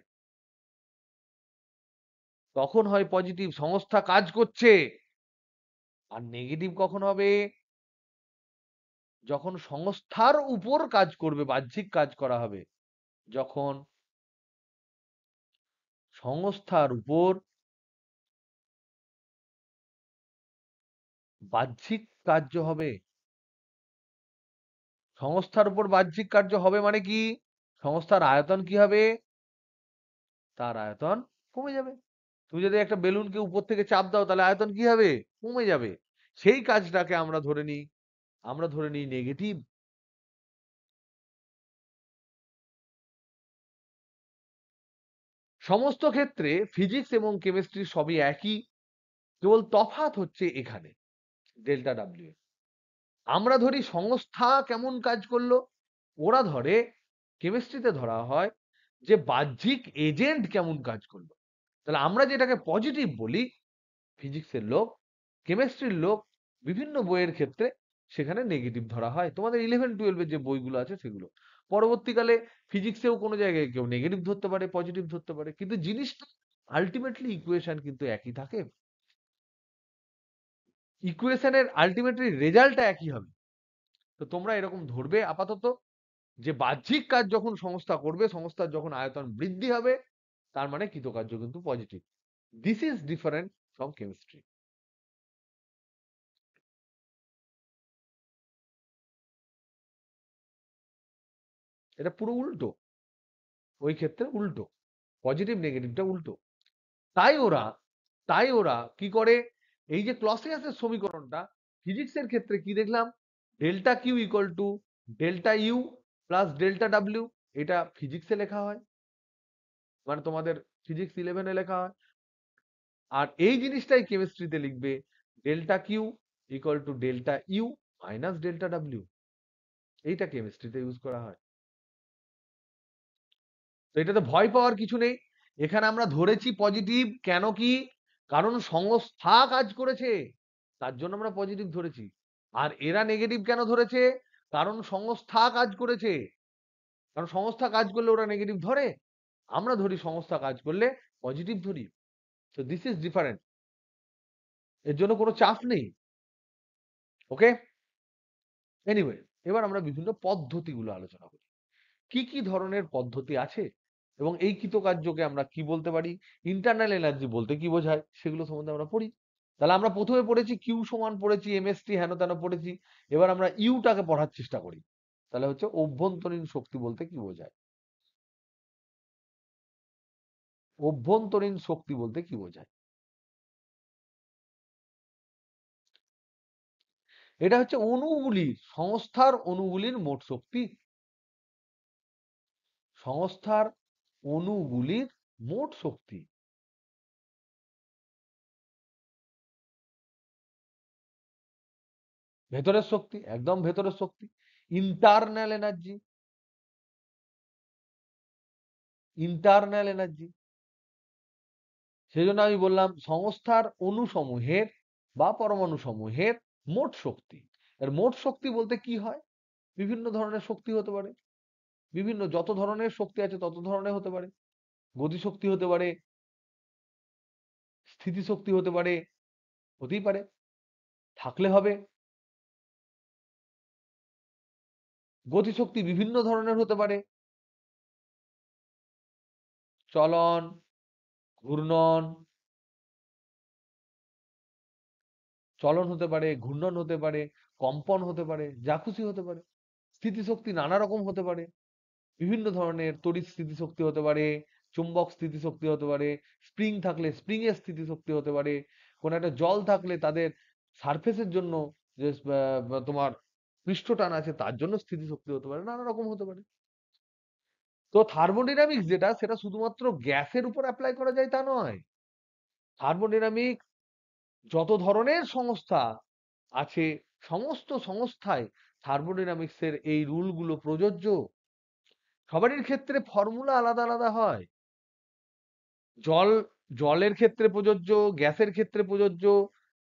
তখন হয় পজিটিভ, সংস্থা কাজ করছে। আর নেগেটিভ কখন হবে, যখন সংস্থার উপর কাজ করবে, বাহ্যিক কাজ করা হবে, যখন সংস্থার উপর বাহ্যিক কার্য হবে। সংস্থার উপর বাহ্যিক কার্য হবে মানে কি, সংস্থার আয়তন কি হবে, তার আয়তন কমে যাবে। তুমি যদি একটা বেলুনকে উপর থেকে চাপ দাও তাহলে আয়তন কি হবে, কমে যাবে। সেই কাজটাকে আমরা ধরে নিই নেগেটিভ। সমস্ত ক্ষেত্রে ফিজিক্স এবং কেমিস্ট্রি সবই একই, কেবল তফাৎ হচ্ছে এখানে ডেল্টা ডাব্লিউ। আমরা ধরি সংস্থা কেমন কাজ করলো, ওরা ধরে, কেমিস্ট্রিতে ধরা হয় যে বাহ্যিক এজেন্ট কেমন কাজ করলো। তাহলে আমরা যেটাকে পজিটিভ বলি ফিজিক্সের লোক, কেমিস্ট্রির লোক বিভিন্ন বইয়ের ক্ষেত্রে সেখানে নেগেটিভ ধরা হয়। তোমাদের 11-12 এর যে বইগুলো আছে সেগুলো। পরবর্তীকালে ফিজিক্সেও কোনো জায়গায় কেউ নেগেটিভ ধরতে পারে, পজিটিভ ধরতে পারে, কিন্তু জিনিসটা আলটিমেটলি ইকুয়েশন কিন্তু একই থাকে। ইকুয়েশনের আলটিমেটলি রেজাল্টটা একই হবে। তো তোমরা এরকম ধরবে আপাতত যে বাহ্যিক কাজ যখন সংস্থা করবে, সংস্থার যখন আয়তন বৃদ্ধি হবে, তার মানে কৃতকার্য কিন্তু positive. This is different from chemistry. এটা পুরো উল্টো, ওই ক্ষেত্রে উল্টো, পজিটিভ নেগেটিভটা উল্টো। তাই ওরা তাই ওরা কি করে, এই যে ক্লসিয়াসের সমীকরণটা ফিজিক্সের ক্ষেত্রে কি দেখলাম, delta Q equal to delta U plus delta W, এটা ফিজিক্সে লেখা হয়, মানে তোমাদের ফিজিক্স 11-এ লেখা হয়। আর এই জিনিসটাই কেমিস্ট্রিতে লিখবে, delta Q equal to delta U minus delta W, এইটা কেমিস্ট্রিতে ইউজ করা হয়। তো এটাতে ভয় পাওয়ার কিছু নেই। এখানে আমরা ধরেছি পজিটিভ, কেন কি, কারণ সংস্থা কাজ করেছে, তার জন্য আমরা পজিটিভ ধরেছি। আর এরা নেগেটিভ কেন ধরেছে, কারণ সংস্থা কাজ করেছে। কারণ সংস্থা কাজ করলে ওরা নেগেটিভ ধরে, আমরা ধরি সংস্থা কাজ করলে পজিটিভ ধরি। তো দিস ইজ ডিফারেন্ট, এর জন্য কোনো চাপ নেই। ওকে, এনিওয়ে, এবার আমরা বিভিন্ন পদ্ধতিগুলো আলোচনা করি। কি কি ধরনের পদ্ধতি আছে এবং এই কৃতকার্যকে আমরা কি বলতে পারি, ইন্টারনাল এনার্জি বলতে কি বোঝায়, সেগুলো সম্বন্ধে আমরা পড়ি। তাহলে আমরা প্রথমে পড়েছি কিউ সমান, পড়েছি এমএসটি হেন তেন পড়েছি। এবার আমরা ইউটাকে পড়ার চেষ্টা করি। তাহলে হচ্ছে অভ্যন্তরীণ শক্তি বলতে কি বোঝায়। অভ্যন্তরীণ শক্তি বলতে কি বোঝায়, এটা হচ্ছে অণুগুলির, সংস্থার অণুগুলির মোট শক্তি, সংস্থার অণুগুলির মোট শক্তি। ভেতরের শক্তি, একদম ভেতরের শক্তি, ইন্টারনাল এনার্জি, ইন্টারনাল এনার্জি। সেই জন্য আমি বললাম সংস্থার অণুসমূহের বা পরমাণু সমূহের মোট শক্তি। এর মোট শক্তি বলতে কি হয়, বিভিন্ন ধরনের শক্তি হতে পারে, বিভিন্ন যত ধরনের শক্তি আছে তত ধরনের হতে পারে। গতিশক্তি হতে পারে, স্থিতিশক্তি হতে পারে, হতেই পারে, থাকলে হবে। গতিশক্তি বিভিন্ন ধরনের হতে পারে, চলন, ঘূর্ণন, চলন হতে পারে, ঘূর্ণন হতে পারে, কম্পন হতে পারে, যা খুশি হতে পারে। স্থিতিশক্তি নানা রকম হতে পারে, বিভিন্ন ধরনের তড়িৎ স্থিতিশক্তি হতে পারে, চুম্বক স্থিতিশক্তি হতে পারে, স্প্রিং থাকলে স্প্রিং এর স্থিতিশক্তি হতে পারে, কোন একটা জল থাকলে তাদের সারফেসের জন্য যে তোমার পৃষ্ঠটান আছে তার জন্য স্থিতিশক্তি হতে পারে, নানা রকম হতে পারে। তো থার্মোডাইনামিক্স যেটা, সেটা শুধুমাত্র গ্যাসের উপর অ্যাপ্লাই করা যায় তা নয়। থার্মোডাইনামিক্স যত ধরনের সংস্থা আছে, সমস্ত সংস্থায় থার্মোডাইনামিক্সের এই রুলগুলো প্রযোজ্য। সবারই ক্ষেত্রে ফর্মুলা আলাদা আলাদা হয়। জল জলের ক্ষেত্রে প্রযোজ্য, গ্যাসের ক্ষেত্রে প্রযোজ্য,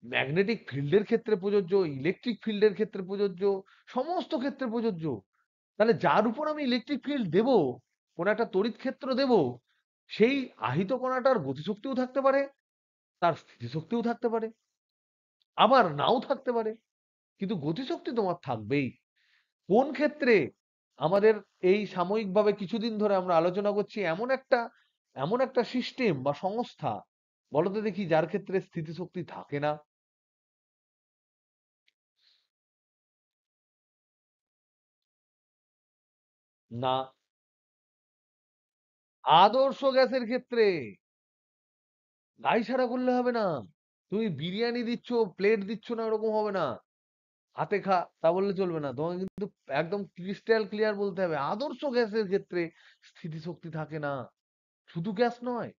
ম্যাগনেটিক ফিল্ডের ক্ষেত্রে প্রযোজ্য, ইলেকট্রিক ফিল্ডের ক্ষেত্রে প্রযোজ্য, সমস্ত ক্ষেত্রে প্রযোজ্য। তাহলে যার উপর আমি ইলেকট্রিক ফিল্ড দেব, কোন একটা তড়িৎ ক্ষেত্র দেব, সেই আহিত কণাটার গতিশক্তিও থাকতে পারে, তার স্থিতিশক্তিও থাকতে পারে, আবার নাও থাকতে পারে, কিন্তু গতিশক্তি তোমার থাকবেই। কোন ক্ষেত্রে, আমাদের এই সাময়িকভাবে কিছুদিন ধরে আমরা আলোচনা করছি এমন একটা সিস্টেম বা সংস্থা, বলতো দেখি, যার ক্ষেত্রে স্থিতিশক্তি থাকে না। না, আদর্শ গ্যাসের ক্ষেত্রে গাই ছাড়া করলে হবে না। তুমি বিরিয়ানি দিচ্ছ, প্লেট দিচ্ছ না, ওরকম হবে না, হাতে খা তা বললে চলবে না, তোমাকে কিন্তু একদম ক্রিস্টাল ক্লিয়ার বলতে হবে। আদর্শ গ্যাসের ক্ষেত্রে স্থিতিশক্তি থাকে না, শুধু গ্যাস নয়।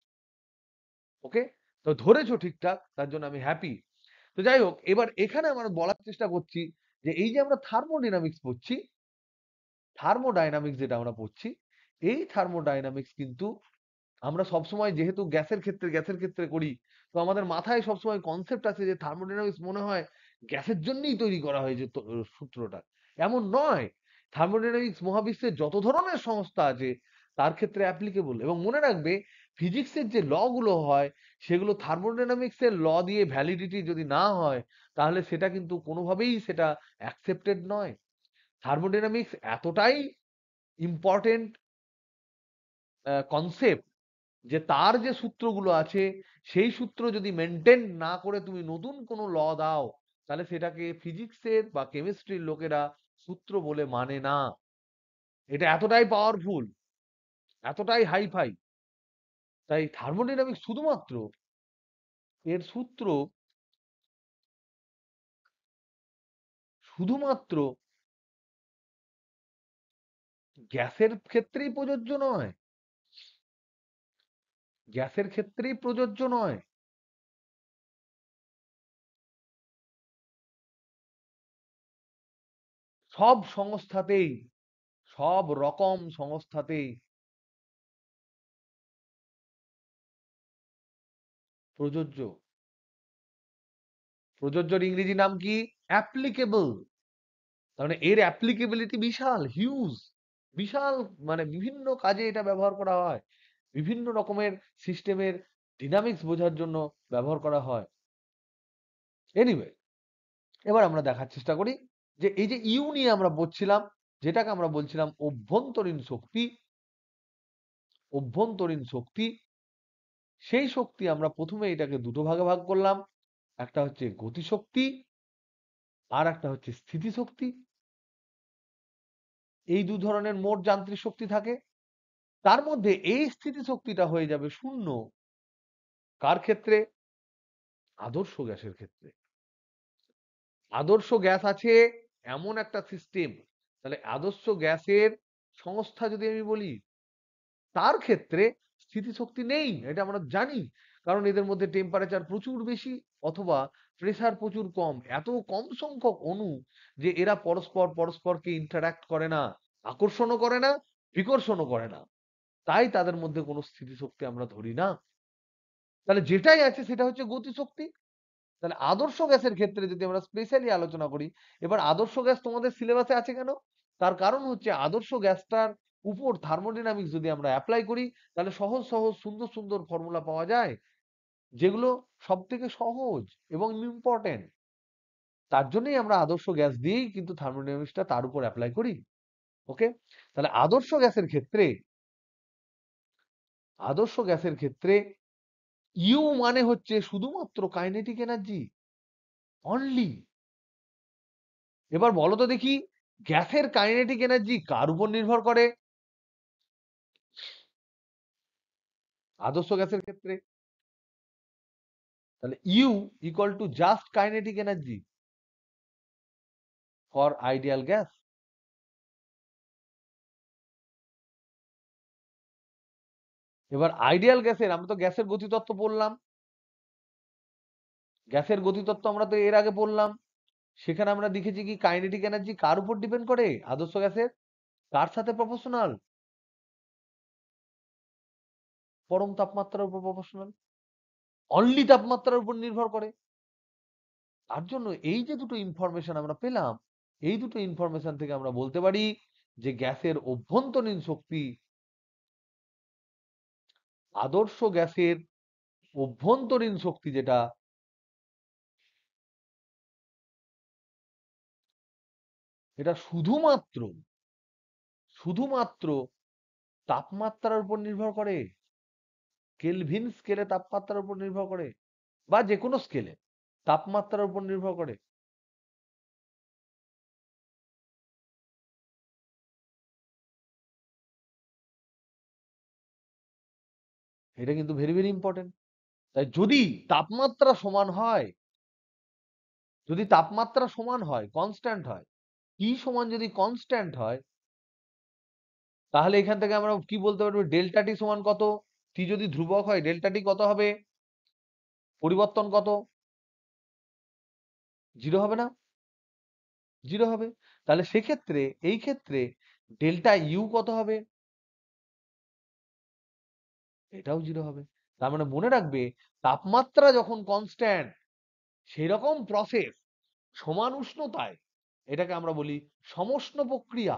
ওকে, তো ধরেছো ঠিকঠাক, তার জন্য আমি হ্যাপি। তো যাই হোক, এবার এখানে আমরা বলার চেষ্টা করছি যে এই যে আমরা থার্মোডাইনামিক্স পড়ছি, থার্মোডাইনামিক্স যেটা আমরা পড়ছি, এই থার্মোডাইনামিক্স কিন্তু আমরা সবসময় যেহেতু গ্যাসের ক্ষেত্রে করি, তো আমাদের মাথায় সবসময় কনসেপ্ট আছে যে থার্মোডাইনামিক্স মনে হয় গ্যাসের জন্যই তৈরি করা হয়েছে সূত্রটা, এমন নয়। থার্মোডাইনামিক্স মহাবিশ্বের যত ধরনের সংস্থা আছে তার ক্ষেত্রে অ্যাপ্লিকেবল। এবং মনে রাখবে, ফিজিক্সের যে ল গুলো হয় সেগুলো থার্মোডাইনামিক্স এর ল দিয়ে ভ্যালিডিটি যদি না হয়, তাহলে সেটা কিন্তু কোনোভাবেই সেটা অ্যাকসেপ্টেড নয়। থার্মোডাইনামিক্স এতটাই ইম্পর্টেন্ট কনসেপ্ট যে তার যে সূত্রগুলো আছে সেই সূত্র যদি মেনটেন না করে তুমি নতুন কোনো ল দাও, তাহলে সেটাকে ফিজিক্সের বা কেমিস্ট্রির লোকেরা সূত্র বলে মানে না। এটা এতটাই পাওয়ারফুল, এতটাই হাইফাই। তাই থার্মোডাইনামিক্স শুধুমাত্র এর সূত্র শুধুমাত্র গ্যাসের ক্ষেত্রেই প্রযোজ্য নয়, গ্যাসের ক্ষেত্রেই প্রযোজ্য নয়, সব সংস্থাতেই, সব রকম সংস্থাতেই প্রযোজ্য। প্রযোজ্যর ইংরেজি নাম কি? অ্যাপ্লিকেবল। তার মানে এর অ্যাপ্লিকেবিলিটি বিশাল, হিউজ, বিশাল। মানে বিভিন্ন কাজে এটা ব্যবহার করা হয়, বিভিন্ন রকমের সিস্টেমের ডিনামিক্স বোঝার জন্য ব্যবহার করা হয়। এনিওয়ে, এবার আমরা দেখার চেষ্টা করি যে এই যে ইউ নিয়ে আমরা বলছিলাম, যেটাকে আমরা বলছিলাম অভ্যন্তরীণ শক্তি, অভ্যন্তরীণ শক্তি, সেই শক্তি আমরা প্রথমে এটাকে দুটো ভাগে ভাগ করলাম। একটা হচ্ছে গতিশক্তি, আর একটা হচ্ছে স্থিতিশক্তি। এই দু ধরনের মোট যান্ত্রিক শক্তি থাকে। তার মধ্যে এই স্থিতিশক্তিটা হয়ে যাবে শূন্য কার ক্ষেত্রে? আদর্শ গ্যাসের ক্ষেত্রে। আদর্শ গ্যাস আছে এমন একটা সিস্টেম, তাহলে আদর্শ গ্যাসের সংস্থা যদি আমি বলি, তার ক্ষেত্রে স্থিতিশক্তি নেই, এটা আমরা জানি। কারণ এদের মধ্যে টেম্পারেচার প্রচুর বেশি, অথবা প্রেসার প্রচুর কম। এত কম সংখ্যক অণু যে এরা পরস্পরকে ইন্টারঅ্যাক্ট করে না, আকর্ষণও করে না, বিকর্ষণও করে না। তাই তাদের মধ্যে কোনো স্থিতিশক্তি আমরা ধরি না। তাহলে যেটাই আছে সেটা হচ্ছে গতিশক্তি। তাহলে আদর্শ গ্যাসের ক্ষেত্রে যদি আমরা স্পেশালি আলোচনা করি, এবার আদর্শ গ্যাস তোমাদের সিলেবাসে আছে কেন? তার কারণ হচ্ছে আদর্শ গ্যাসটার উপর থার্মোডাইনামিক্স যদি আমরা অ্যাপ্লাই করি, তাহলে সহজ সহজ সুন্দর সুন্দর ফর্মুলা পাওয়া যায়, যেগুলো সব থেকে সহজ এবং ইম্পর্টেন্ট। তার জন্যই আমরা আদর্শ গ্যাস দিয়েই কিন্তু থার্মোডাইনামিক্সটা তার উপর অ্যাপ্লাই করি। ওকে, তাহলে আদর্শ গ্যাসের ক্ষেত্রে ইউ মানে হচ্ছে শুধুমাত্র কাইনেটিক এনার্জি অনলি। এবার বলো তো দেখি, গ্যাসের কাইনেটিক এনার্জি কার উপর নির্ভর করে? আদর্শ গ্যাসের ক্ষেত্রে। তাহলে U equal to just kinetic energy for ideal gas. এবার আইডিয়াল গ্যাসের, আমরা তো গ্যাসের গতিতত্ত্ব পড়লাম, গ্যাসের গতিতত্ত্ব আমরা তো এর আগে পড়লাম। সেখানে আমরা দেখেছি কি কাইনেটিক এনার্জি কার উপর ডিপেন্ড করে? আদর্শ গ্যাসের কার সাথে প্রপোর্শনাল? পরম তাপমাত্রার উপর প্রপোর্শনাল, অনলি তাপমাত্রার উপর নির্ভর করে। তার জন্য এই যে দুটো ইনফরমেশন আমরা পেলাম, এই দুটো ইনফরমেশন থেকে আমরা বলতে পারি যে গ্যাসের অভ্যন্তরীণ শক্তি, আদর্শ গ্যাসের অভ্যন্তরীণ শক্তি যেটা, এটা শুধুমাত্র শুধুমাত্র তাপমাত্রার উপর নির্ভর করে, কেলভিন স্কেলে তাপমাত্রার উপর নির্ভর করে, বা যে কোনো স্কেলে তাপমাত্রার উপর নির্ভর করে। এটা কিন্তু ভেরি ভেরি ইম্পর্টেন্ট। তাই যদি তাপমাত্রা সমান হয়, যদি তাপমাত্রা সমান হয়, কনস্ট্যান্ট হয়, টি সমান যদি কনস্ট্যান্ট হয়, তাহলে এখান থেকে আমরা কি বলতে পারবো? ডেল্টা টি সমান কত? টি যদি ধ্রুবক হয়, ডেল্টা টি কত হবে? পরিবর্তন কত? জিরো হবে না? জিরো হবে। তাহলে সেক্ষেত্রে, এই ক্ষেত্রে ডেল্টা ইউ কত হবে? এটাও জিরো হবে। তার মানে মনে রাখবে, তাপমাত্রা যখন কনস্ট্যান্ট, সেই রকম প্রসেস সমান উষ্ণতায়, এটাকে আমরা বলি সমষ্ণ প্রক্রিয়া।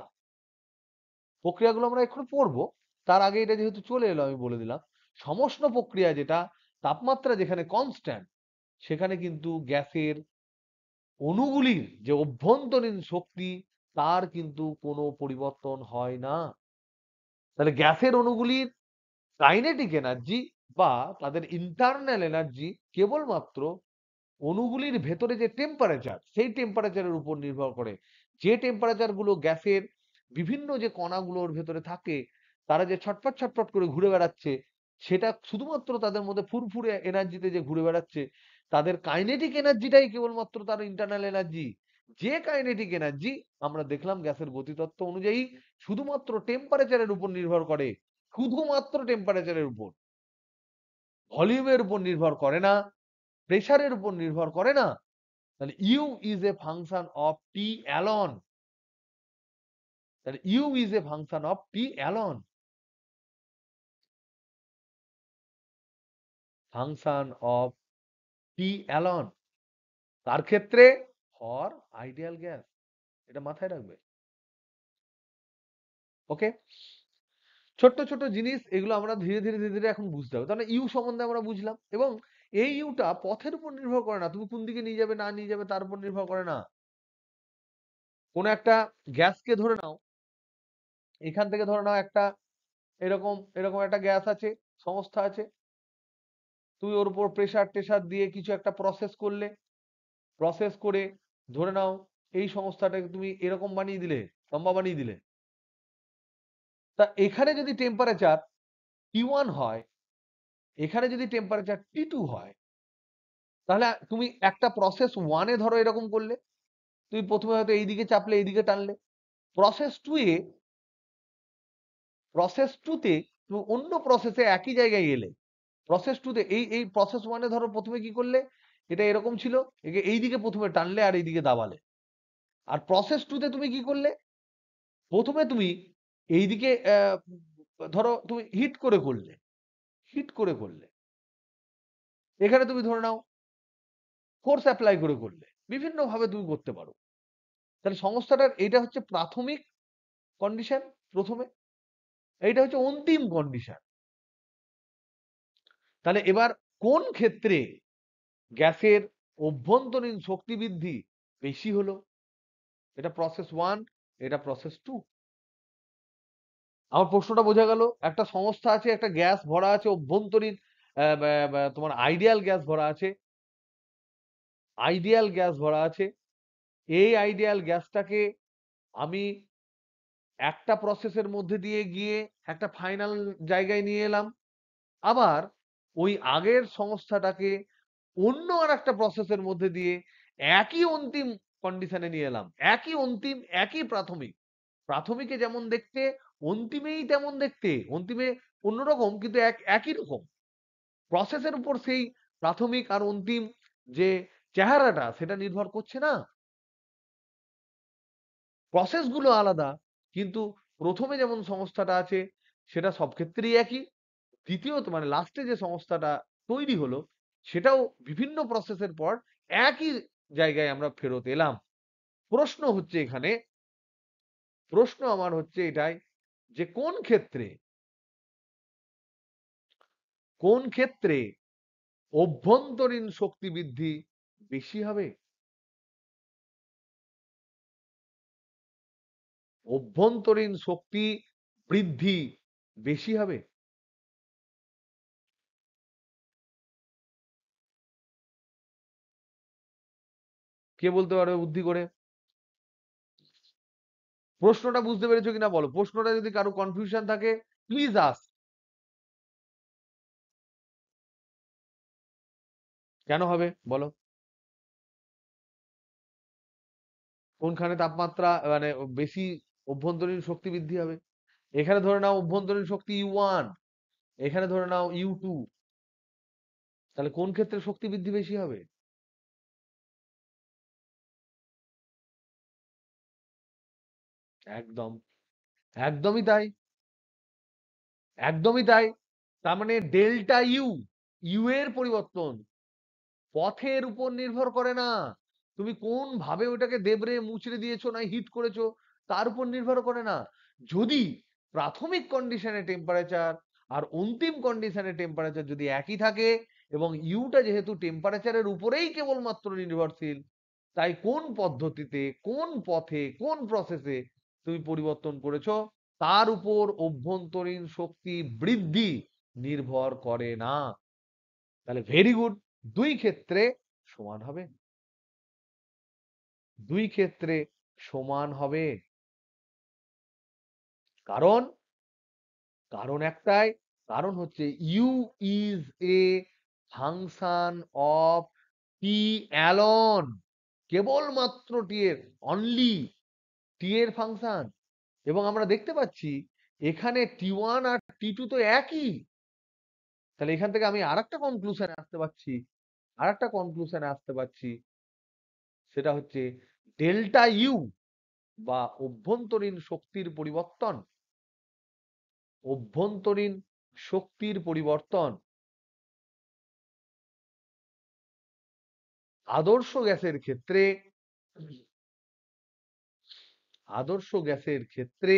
প্রক্রিয়াগুলো আমরা এক্ষুনি পড়বো, তার আগে এটা যেহেতু চলে এলো আমি বলে দিলাম। সমষ্ণ প্রক্রিয়া যেটা, তাপমাত্রা যেখানে কনস্ট্যান্ট, সেখানে কিন্তু গ্যাসের অণুগুলির যে অভ্যন্তরীণ শক্তি, তার কিন্তু কোনো পরিবর্তন হয় না। তাহলে গ্যাসের অণুগুলির কাইনেটিক এনার্জি বা তাদের ইন্টারনাল এনার্জি কেবলমাত্র অণুগুলির ভেতরে যে টেম্পারেচার, সেই টেম্পারেচারের উপর নির্ভর করে। যে টেম্পারেচার গুলো গ্যাসের বিভিন্ন যে কণাগুলোর ভেতরে থাকে, তারা যে ছটফট ছটফট করে ঘুরে বেড়াচ্ছে, সেটা শুধুমাত্র তাদের মধ্যে ফুরফুরে এনার্জিতে যে ঘুরে বেড়াচ্ছে, তাদের কাইনেটিক এনার্জিটাই কেবলমাত্র তার ইন্টারনাল এনার্জি। যে কাইনেটিক এনার্জি আমরা দেখলাম গ্যাসের গতিতত্ত্ব অনুযায়ী শুধুমাত্র টেম্পারেচারের উপর নির্ভর করে, শুধুমাত্র টেম্পারেচারের উপর, ভলিউমের উপর নির্ভর করে না, প্রেসারের উপর নির্ভর করে না। তাহলে U is a function of T alone. তাহলে U is a function of T alone, function of T alone. তার ক্ষেত্রে ফর আইডিয়াল গ্যাস, এটা মাথায় রাখবে। ওকে, ছোট্ট ছোট্ট জিনিস এগুলো আমরা ধীরে ধীরে ধীরে ধীরে এখন বুঝতে হবে। তাহলে ইউ সম্বন্ধে আমরা বুঝলাম, এবং এই ইউটা পথের উপর নির্ভর করে না, তুমি কোন দিকে নিয়ে যাবে না নিয়ে যাবে তার উপর নির্ভর করে না। কোন একটা গ্যাসকে ধরে নাও, এখান থেকে ধরে নাও একটা এরকম এরকম একটা গ্যাস আছে, সংস্থা আছে, তুমি ওর উপর প্রেসার টেসার দিয়ে কিছু একটা প্রসেস করলে, প্রসেস করে ধরে নাও এই সংস্থাটাকে তুমি এরকম বানিয়ে দিলে, লম্বা বানিয়ে দিলে। তা এখানে যদি টেম্পারেচার T1 হয়, এখানে যদি টেম্পারেচার T2 হয়, তাহলে তুমি একটা প্রসেস ওয়ানে ধরো এরকম করলে, তুমি প্রথমে হয়তো এইদিকে চাপলে এইদিকে টানলে, প্রসেস টু এ, প্রসেস টুতে তুমি অন্য প্রসেসে একই জায়গায় এলে, প্রসেস টুতে এই এই প্রসেস ওয়ানে ধরো প্রথমে কি করলে, এটা এরকম ছিল, একে এইদিকে প্রথমে টানলে আর এইদিকে দাবালে। আর প্রসেস টুতে তুমি কি করলে, প্রথমে তুমি এইদিকে ধরো তুমি হিট করে করলে, হিট করে করলে, এখানে তুমি ধরে নাও ফোর্স অ্যাপ্লাই করে করলে, বিভিন্ন ভাবে তুমি করতে পারো। তাহলে সংস্থাটার এটা হচ্ছে প্রাথমিক কন্ডিশন প্রথমে, এইটা হচ্ছে অন্তিম কন্ডিশন। তাহলে এবার কোন ক্ষেত্রে গ্যাসের অভ্যন্তরীণ শক্তি বৃদ্ধি বেশি হলো, এটা প্রসেস ওয়ান, এটা প্রসেস টু। আমার প্রশ্নটা বোঝা গেল? একটা সংস্থা আছে, একটা গ্যাস ভরা আছে অভ্যন্তরীণ, তোমার আইডিয়াল গ্যাস ভরা আছে, আইডিয়াল গ্যাস ভরা আছে। এই আইডিয়াল গ্যাসটাকে আমি একটা প্রসেসের মধ্যে দিয়ে গিয়ে একটা ফাইনাল জায়গায় নিয়ে এলাম, আবার ওই আগের সংস্থাটাকে অন্য আর একটা প্রসেসের মধ্যে দিয়ে একই অন্তিম কন্ডিশনে নিয়ে এলাম, একই অন্তিম, একই প্রাথমিক। প্রাথমিকে যেমন দেখতে, অন্তিমেই তেমন দেখতে, অন্তিমে অন্যরকম কিন্তু একই রকম। প্রসেসের উপর সেই প্রাথমিক আর অন্তিম যে চেহারাটা, সেটা নির্ভর করছে না। প্রসেস গুলো আলাদা, কিন্তু প্রথমে যেমন সংস্থাটা আছে সেটা সব ক্ষেত্রেই একই, দ্বিতীয়ত মানে লাস্টে যে সংস্থাটা তৈরি হলো, সেটাও বিভিন্ন প্রসেসের পর একই জায়গায় আমরা ফেরত এলাম। প্রশ্ন হচ্ছে এখানে, প্রশ্ন আমার হচ্ছে এটাই, যে কোন ক্ষেত্রে, কোন ক্ষেত্রে অভ্যন্তরীণ শক্তি বৃদ্ধি বেশি হবে, অভ্যন্তরীণ শক্তি বৃদ্ধি বেশি হবে। কে বলতে পারবে বুদ্ধি করে? প্রশ্নটা বুঝতে পেরেছো কিনা বলো, প্রশ্নটা যদি কারো কনফিউশন থাকে প্লিজ আস। কেন হবে বলো? কোনখানে তাপমাত্রা মানে বেশি অভ্যন্তরীণ শক্তি বৃদ্ধি হবে? এখানে ধরে নাও অভ্যন্তরীণ শক্তি U1, এখানে ধরে নাও U2, তাহলে কোন ক্ষেত্রে শক্তি বৃদ্ধি বেশি হবে? একদম, একদমই তাই, একদমই তাই। তার মানে ডেল্টা ইউ, ইউ এর পরিবর্তন পথের উপর নির্ভর করে না, তুমি কোন ভাবে ওটাকে দেবরে মুচড়ে দিয়েছো না হিট করেছো তার উপর নির্ভর করে না। যদি প্রাথমিক কন্ডিশনে টেম্পারেচার আর অন্তিম কন্ডিশনে টেম্পারেচার যদি একই থাকে, এবং ইউটা যেহেতু টেম্পারেচারের উপরেই কেবলমাত্র নির্ভরশীল, তাই কোন পদ্ধতিতে, কোন পথে, কোন প্রসেসে তুমি পরিবর্তন করেছো তার উপর অভ্যন্তরীণ শক্তি বৃদ্ধি নির্ভর করে না। তাহলে ভেরি গুড, দুই ক্ষেত্রে সমান হবে, দুই ক্ষেত্রে সমান হবে। কারণ, কারণ একটাই, কারণ হচ্ছে U is a function of T alone, কেবলমাত্র টি এর, অনলি টি এর ফাংশন। এবং আমরা দেখতে পাচ্ছি এখানে টি1 আর টি2 তো একই। তাহলে এখান থেকে আমি আরেকটা কনক্লুশনে আসতে পারছি, আরেকটা কনক্লুশনে আসতে পারছি, সেটা হচ্ছে ডেল্টা ইউ বা অভ্যন্তরীণ শক্তির পরিবর্তন, অভ্যন্তরীণ শক্তির পরিবর্তন আদর্শ গ্যাসের ক্ষেত্রে, আদর্শ গ্যাসের ক্ষেত্রে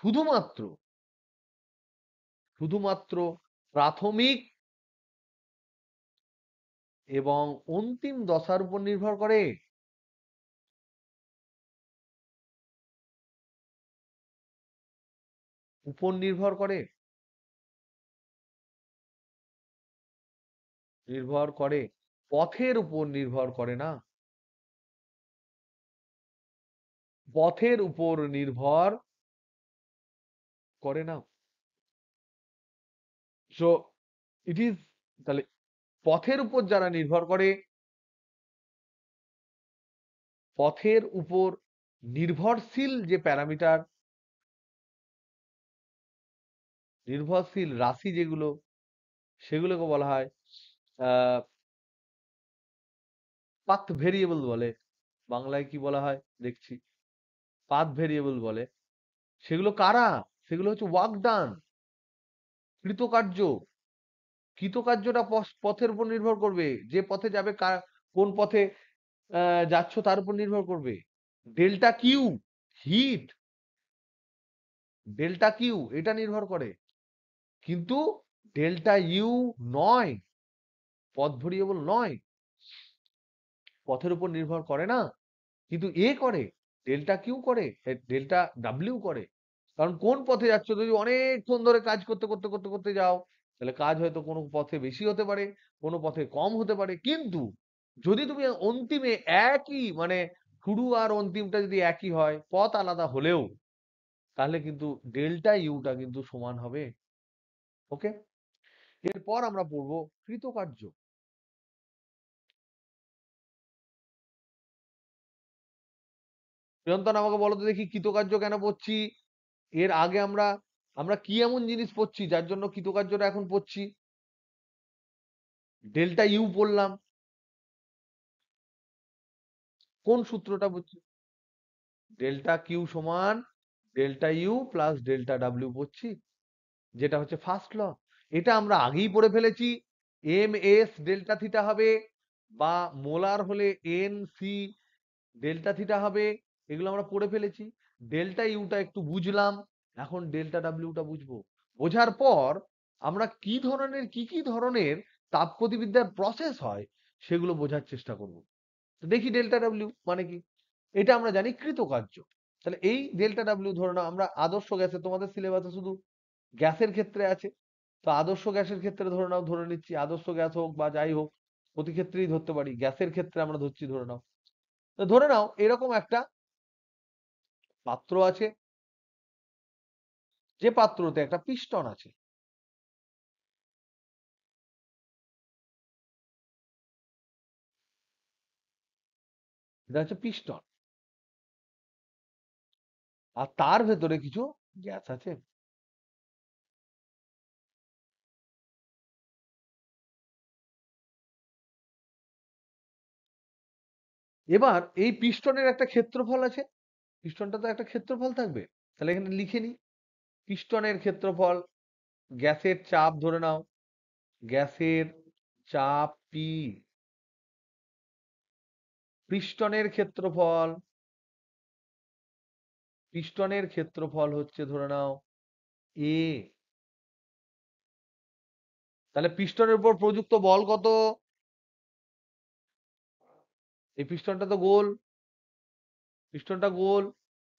শুধুমাত্র, শুধুমাত্র প্রাথমিক এবং অন্তিম দশার উপর নির্ভর করে। উপর নির্ভর করে, নির্ভর করে, পথের উপর নির্ভর করে না, পথের উপর নির্ভর করে না। সো ইট ইজ, তাহলে পথের উপর যারা নির্ভর করে, পথের উপর নির্ভরশীল যে প্যারামিটার, নির্ভরশীল রাশি যেগুলো, সেগুলোকে বলা হয় পাথ ভেরিয়েবল বলে। বাংলায় কি বলা হয় দেখছি, পাথ ভেরিয়েবল বলে। সেগুলো কারা? সেগুলো হচ্ছে ওয়ার্ক ডান, কৃতকার্য। কৃতকার্যটা পথের উপর নির্ভর করবে, যে পথে যাবে, কোন পথে যাচ্ছ তার উপর নির্ভর করবে। Delta Q, heat, delta Q এটা নির্ভর করে, কিন্তু ডেল্টা ইউ নয়, পথ ভেরিয়েবল নয়, পথের উপর নির্ভর করে না। কিন্তু এ করে, ডেল্টা কিউ করে, ডেল্টা ডাব্লিউ করে। কারণ কোন পথে যাচ্ছ, যদি অনেকক্ষণ ধরে কাজ করতে করতে করতে করতে যাও, তাহলে কাজ হয়তো কোনো পথে বেশি হতে পারে, কোনো পথে কম হতে পারে। কিন্তু যদি তুমি অন্তিমে একই, মানে শুরু আর অন্তিমটা যদি একই হয়, পথ আলাদা হলেও, তাহলে কিন্তু ডেল্টা ইউটা কিন্তু সমান হবে। ওকে, এরপর আমরা পড়বো কৃতকার্য। চিরন্তন আমাকে বলো তো দেখি, কৃতকার্য কেন পড়ছি? এর আগে আমরা আমরা কি এমন জিনিস পড়ছি যার জন্য কৃতকার্যটা এখন পড়ছি? ডেল্টা ইউ পড়লাম, কোন সূত্রটা পড়ছি? ডেল্টা কিউ সমান delta U plus delta W পড়ছি, যেটা হচ্ছে ফার্স্ট ল। এটা আমরা আগেই পড়ে ফেলেছি। এম এস ডেল্টা থিটা হবে, বা মোলার হলে এন সি ডেল্টা থিটা হবে, এগুলো আমরা পড়ে ফেলেছি। ডেল্টা ইউটা একটু বুঝলাম, এখন ডেল্টা ডাব্লিউটা বুঝবো। বোঝার পর আমরা কি ধরনের, কি কি ধরনের তাপগতিবিদ্যার প্রসেস হয় সেগুলো বোঝার চেষ্টা করব। তো দেখি ডেল্টা ডাব্লিউ মানে কি। এটা আমরা জানি কৃতকার্য। তাহলে এই ডেল্টা ডাব্লিউ ধরে নাও, আমরা আদর্শ গ্যাসে, তোমাদের সিলেবাসে শুধু গ্যাসের ক্ষেত্রে আছে, তো আদর্শ গ্যাসের ক্ষেত্রে ধরে নাও, ধরে নিচ্ছি আদর্শ গ্যাস হোক বা যাই হোক, প্রতি ক্ষেত্রেই ধরতে পারি, গ্যাসের ক্ষেত্রে আমরা ধরছি, ধরে নাও। তো ধরে নাও এরকম একটা পাত্র আছে, যে পাত্রতে একটা পিস্টন আছে। এটা হচ্ছে পিস্টন, আর তার ভেতরে কিছু গ্যাস আছে। এবার এই পিস্টনের একটা ক্ষেত্রফল আছে, পিস্টনটা তো একটা ক্ষেত্রফল থাকবে। তাহলে এখানে লিখে নি, পিস্টনের ক্ষেত্রফল, গ্যাসের চাপ ধরে নাও, গ্যাসের চাপ পি, পিস্টনের ক্ষেত্রফল হচ্ছে ধরে নাও এ। তাহলে পিস্টনের উপর প্রযুক্ত বল কত? এই পিস্টনটা তো গোল, পিস্টনটা গোল,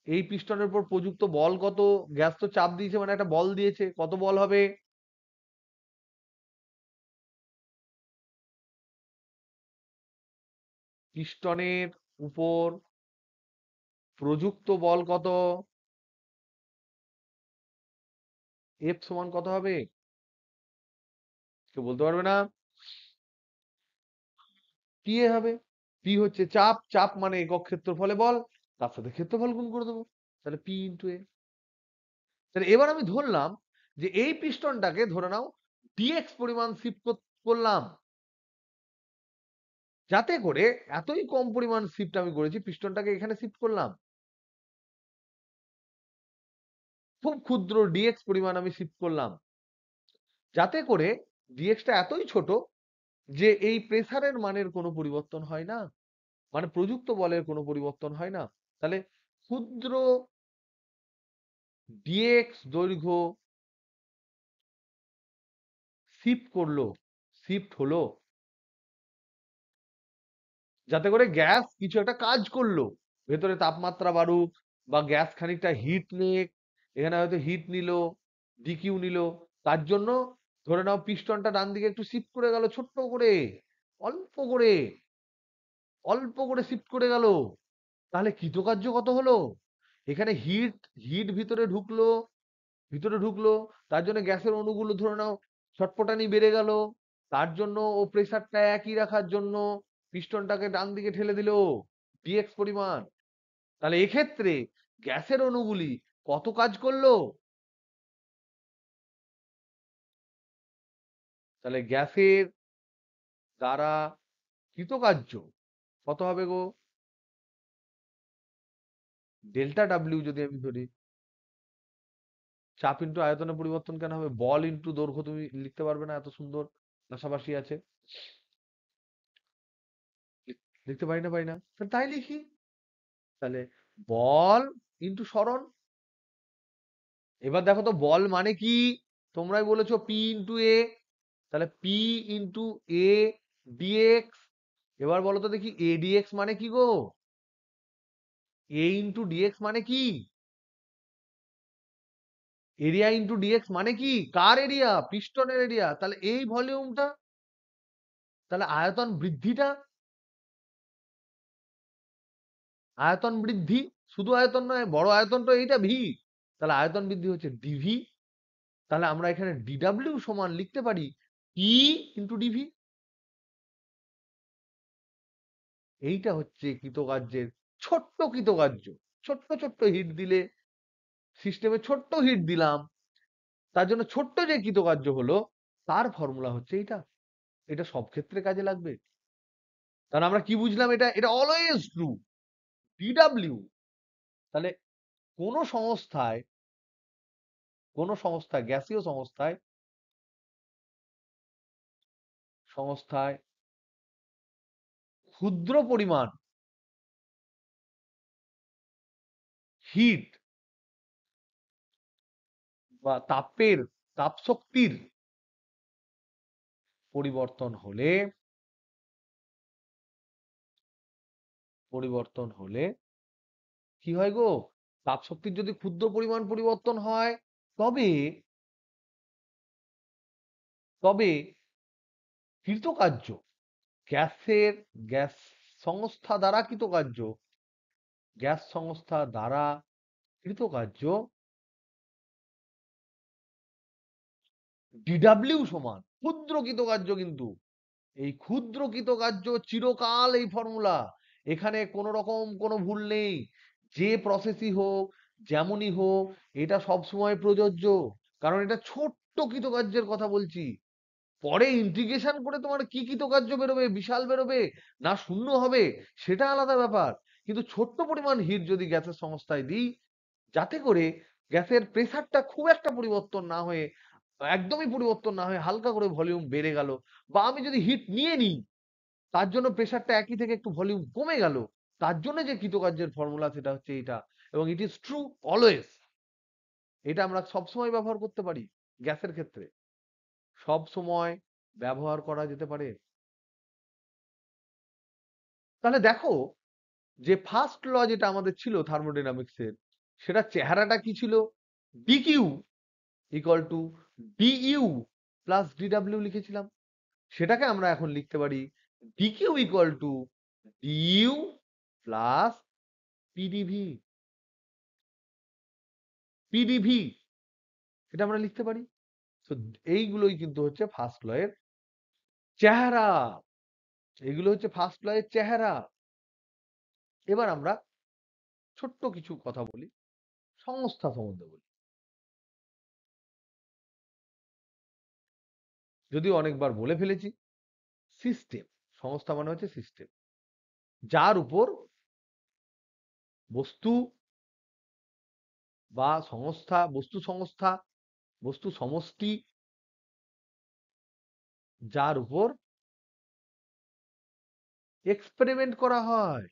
এই পিস্টনের উপর প্রযুক্ত বল কত? গ্যাস তো চাপ দিয়েছে মানে একটা বল দিয়েছে, কত বল হবে? পিস্টনের উপর প্রযুক্ত বল কত? এফ সমান কত হবে? কেউ বলতে পারবে না? পি এ হবে। পি হচ্ছে চাপ, চাপ মানে একক ক্ষেত্রফলে বল, তার সাথে ক্ষেত্রফল গুণ করে দেবো, তাহলে পি ইন্টু এ। তাহলে এবার আমি ধরলাম যে এই পিস্টনটাকে ধরে নাও ডিএক্স পরিমাণ শিফট করলাম, যাতে করে এতই কম পরিমাণ শিফট আমি করেছি, পিস্টনটাকে এখানে শিফট করলাম, খুব ক্ষুদ্র ডিএক্স পরিমাণ আমি শিফট করলাম, যাতে করে ডিএক্সটা এতই ছোট যে এই প্রেসারের মানের কোনো পরিবর্তন হয় না, মানে প্রযুক্ত বলের কোনো পরিবর্তন হয় না। তাহলে ক্ষুদ্র ডিএক্স দৈর্ঘ্য শিফট হলো, যাতে করে গ্যাস কিছু একটা কাজ করলো, ভেতরে তাপমাত্রা বাড়ুক বা গ্যাস খানিকটা হিট নিক, এখানে হয়তো হিট নিল, ডিকিউ নিল, তার জন্য ধরে নাও পিস্টনটা ডান দিকে একটু শিফট করে গেল, ছোট্ট করে, অল্প করে, অল্প করে শিফট করে গেল। তাহলে কৃতকার্য কত হলো? এখানে হিট, ভিতরে ঢুকলো, তার জন্য গ্যাসের অণুগুলো ধরে নাও ছটপটানি বেড়ে গেল, তার জন্য ও প্রেসারটা একই রাখার জন্য পিস্টনটাকে ডান দিকে ঠেলে দিল ডিএক্স পরিমাণ। তাহলে এক্ষেত্রে গ্যাসের অণুগুলি কত কাজ করলো? তাহলে গ্যাসের দ্বারা কৃতকার্য কত হবে গো? ডেল্টা ডাব্লিউ যদি আমি ধরি, চাপ ইন্টু আয়তনের পরিবর্তন কেন হবে? বল ইন্টু দৈর্ঘ্য তুমি লিখতে পারবে না? এত সুন্দর পাশাপাশি আছে, লিখতে পারি না, তাই লিখি। তাহলে বল ইন্টু সরণ। এবার দেখো তো বল মানে কি, তোমরাই বলেছো পি ইন্টু এ, তাহলে পি ইন্টু এ ডিএক্স। এবার বলো তো দেখি এ ডিএক্স মানে কি গো? এ ইন্টু ডিএক্স মানে কি? এরিয়া ইন্টু ডিএক্স মানে কি? কার এরিয়া? পিস্টনের এরিয়া। তাহলে এই ভলিউমটা, তাহলে আয়তন বৃদ্ধি, শুধু আয়তন নয়, বড় আয়তন তো এইটা ভি, তাহলে আয়তন বৃদ্ধি হচ্ছে ডিভি। তাহলে আমরা এখানে ডিডাব্লিউ সমান লিখতে পারি পি ইন্টু ডিভি। এইটা হচ্ছে কৃতকার্যের ছোট্ট কৃতকার্য, ছোট্ট ছোট্ট হিট দিলে, সিস্টেমে ছোট্ট হিট দিলাম, তার জন্য ছোট্ট যে কৃতকার্য হলো, তার ফর্মুলা হচ্ছে এটা। এটা সব ক্ষেত্রে কাজে লাগবে। কারণ আমরা কি বুঝলাম? এটা এটা অলওয়েজ ট্রু, ডিডাব্লিউ। তাহলে কোন সংস্থায়, গ্যাসীয় সংস্থায় ক্ষুদ্র পরিমাণ হিট বা তাপ শক্তির পরিবর্তন হলে, কি হয় গো? তাপ শক্তির যদি ক্ষুদ্র পরিমাণ পরিবর্তন হয়, তবে তবে কৃতকার্য, গ্যাসের গ্যাস সংস্থা দ্বারা কৃতকার্য, গ্যাস সংস্থা দ্বারা কৃতকার্য ডিডাব্লিউ সমান ক্ষুদ্র কৃতকার্য। কিন্তু এই ক্ষুদ্র কৃতকার্য চিরকাল এই ফর্মুলা, এখানে কোন রকম কোনো ভুল নেই। যে প্রসেসই হোক, যেমনই হোক, এটা সব সময় প্রযোজ্য। কারণ এটা ছোট্ট কৃতকার্যের কথা বলছি। পরে ইন্টিগ্রেশন করে তোমার কি কৃতকার্য বেরোবে, বিশাল বেরোবে না শূন্য হবে, সেটা আলাদা ব্যাপার। কিন্তু ছোট্ট পরিমাণ হিট যদি গ্যাসের সংস্থায় দিই, যাতে করে গ্যাসের প্রেসারটা খুব একটা পরিবর্তন না হয়ে, একদমই পরিবর্তন না হয়ে হালকা করে ভলিউম বেড়ে গেল, বা আমি যদি হিট নিয়ে নিই, তার জন্য প্রেসারটা একই থেকে একটু ভলিউম কমে গেল, তার জন্য যে কৃতকার্যের ফর্মুলা সেটা হচ্ছে এটা, এবং ইট ইজ ট্রু অলওয়েজ। এটা আমরা সবসময় ব্যবহার করতে পারি গ্যাসের ক্ষেত্রে, সব সময় ব্যবহার করা যেতে পারে। তাহলে দেখো যে ফার্স্ট ল যেটা আমাদের ছিল থার্মোডাইনামিক্সের, সেটা চেহারাটা কি ছিল? DQ equal to DU plus DW লিখেছিলাম। সেটাকে আমরা এখন লিখতে পারি DQ equal to DU plus PDV. PDV এটা আমরা লিখতে পারি। তো এইগুলোই কিন্তু হচ্ছে ফার্স্ট ল এর চেহারা। এগুলো হচ্ছে ফার্স্ট ল এর চেহারা। এবার আমরা ছোট্ট কিছু কথা বলি, সংস্থা সম্বন্ধে বলি। যদিও অনেকবার বলে ফেলেছি, সিস্টেম, সংস্থা মানে হচ্ছে সিস্টেম, যার উপর বস্তু বা সংস্থা, বস্তু সংস্থা, বস্তু সমষ্টি, যার উপর এক্সপেরিমেন্ট করা হয়।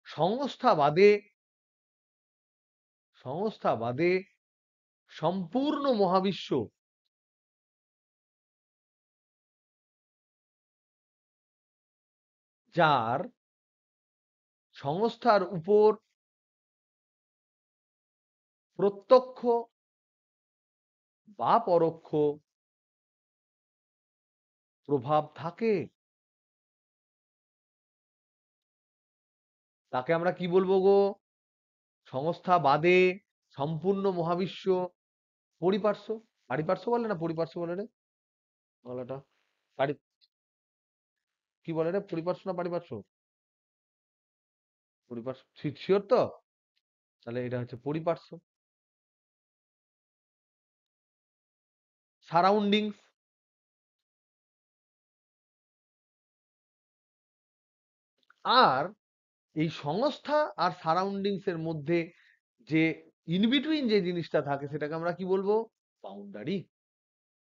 সংস্থা বাদে সম্পূর্ণ মহাবিশ্ব যার সংস্থার উপর প্রত্যক্ষ বা পরোক্ষ প্রভাব থাকে, তাকে আমরা কি বলবো গো? সংস্থা বাদে সম্পূর্ণ মহাবিশ্ব পরিপার্শ্ব। পারিপার্শ্ব বলে না পরিপার্শ্ব বলে রে বাংলাটা? পারি কি বলে রে, পরিপার্শ্ব না পারিপার্শ্ব? পরিপার্শ্ব, শিওর তো? তাহলে এটা হচ্ছে পরিপার্শ্ব। সারাউন্ডিংস, আর এই সংস্থা আর সারাউন্ডিংস এর মধ্যে যে ইনবিটুইন যে জিনিসটা থাকে সেটাকে আমরা কি বলবো? বাউন্ডারি।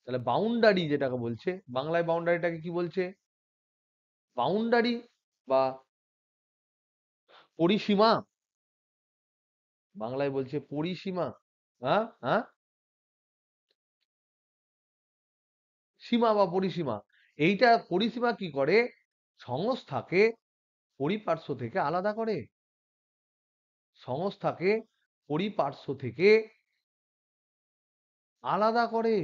তাহলে বাউন্ডারি যেটাকে বলছে, বাংলায় বাউন্ডারিটাকে কি বলছে? বাউন্ডারি বা পরিসীমা, বাংলায় বলছে পরিসীমা। হ্যাঁ হ্যাঁ, সীমা বা পরিসীমা। এইটা পরিসীমা কি করে? সংস্থাকে পরিপার্শ্ব থেকে আলাদা করে, সংস্থাকে পরিপার্শ্ব থেকে আলাদা করে।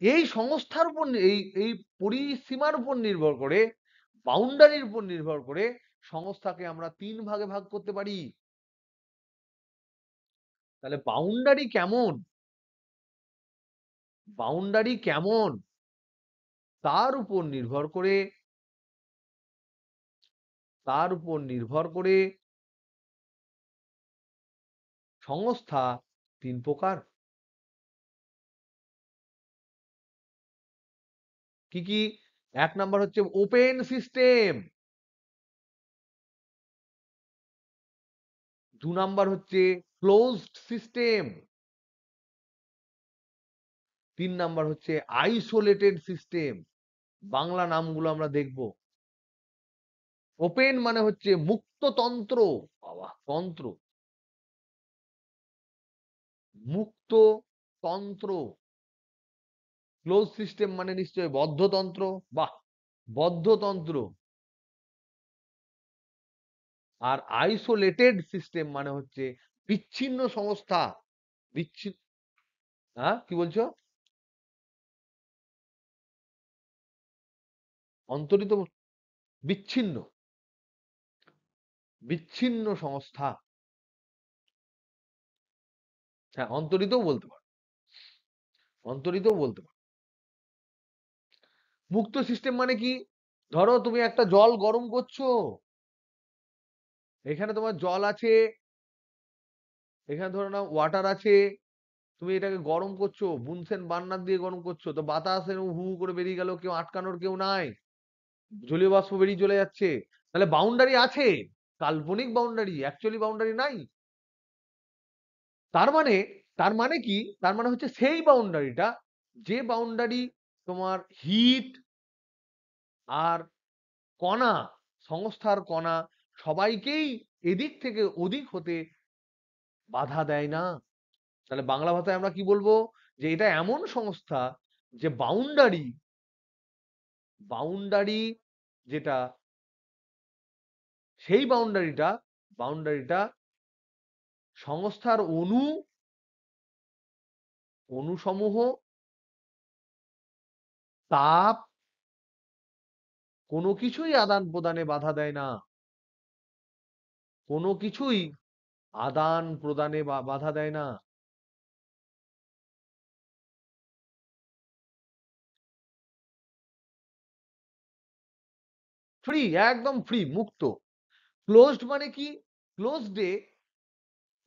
এই সংস্থার উপর এই এই পরিসীমার উপর নির্ভর করে, বাউন্ডারির উপর নির্ভর করে সংস্থাকে আমরা তিন ভাগে ভাগ করতে পারি। তাহলে বাউন্ডারি কেমন, বাউন্ডারি কেমন তার উপর নির্ভর করে, তার উপর নির্ভর করে সংস্থা তিন প্রকার। কি কি? এক নাম্বার হচ্ছে ওপেন সিস্টেম, দু নাম্বার হচ্ছে ক্লোজড সিস্টেম, তিন নাম্বার হচ্ছে আইসোলেটেড সিস্টেম। বাংলা নামগুলো আমরা দেখব। ওপেন মানে হচ্ছে মুক্ততন্ত্র, বাবা তন্ত্র, মুক্ত তন্ত্র। ক্লোজ সিস্টেম মানে নিশ্চয় বদ্ধতন্ত্র, বাহ, বদ্ধতন্ত্র। আর আইসোলেটেড সিস্টেম মানে হচ্ছে বিচ্ছিন্ন সংস্থা, বিচ্ছিন্ন। হ্যাঁ কি বলছো? অন্তরিত, বিচ্ছিন্ন, বিচ্ছিন্ন সংস্থা। হ্যাঁ অন্তরিতও বলতে পারো, অন্তরিতও বলতে পারো। মুক্ত সিস্টেম মানে কি? ধরো তুমি একটা জল গরম করছো, এখানে তোমার জল আছে, এখানে ধরো না ওয়াটার আছে, তুমি এটাকে গরম করছো, বুনসেন বার্নার দিয়ে গরম করছো, তো বাতাস এরকম হু হু করে বেরিয়ে গেল, কেউ আটকানোর কেউ নাই, জলীয় বাষ্প বেরিয়ে চলে যাচ্ছে। তাহলে বাউন্ডারি আছে, কাল্পনিক বাউন্ডারি, অ্যাকচুয়ালি বাউন্ডারি নাই। তার মানে তার মানে কি, তার মানে হচ্ছে সেই বাউন্ডারিটা, যে বাউন্ডারি তোমার হিট আর কণা, সংস্থার কণা সবাইকেই এদিক থেকে ওদিক হতে বাধা দেয় না। তাহলে বাংলা ভাষায় আমরা কি বলবো, যে এটা এমন সংস্থা যে বাউন্ডারি, বাউন্ডারি যেটা, সেই বাউন্ডারিটা সংস্থার অণুসমূহ, তাপ, কোনো কিছুই আদান প্রদানে বাধা দেয় না, কোনো কিছুই আদান প্রদানে বাধা দেয় না। ফ্রি, একদম ফ্রি, মুক্ত। ক্লোজড মানে কি, ক্লোজডে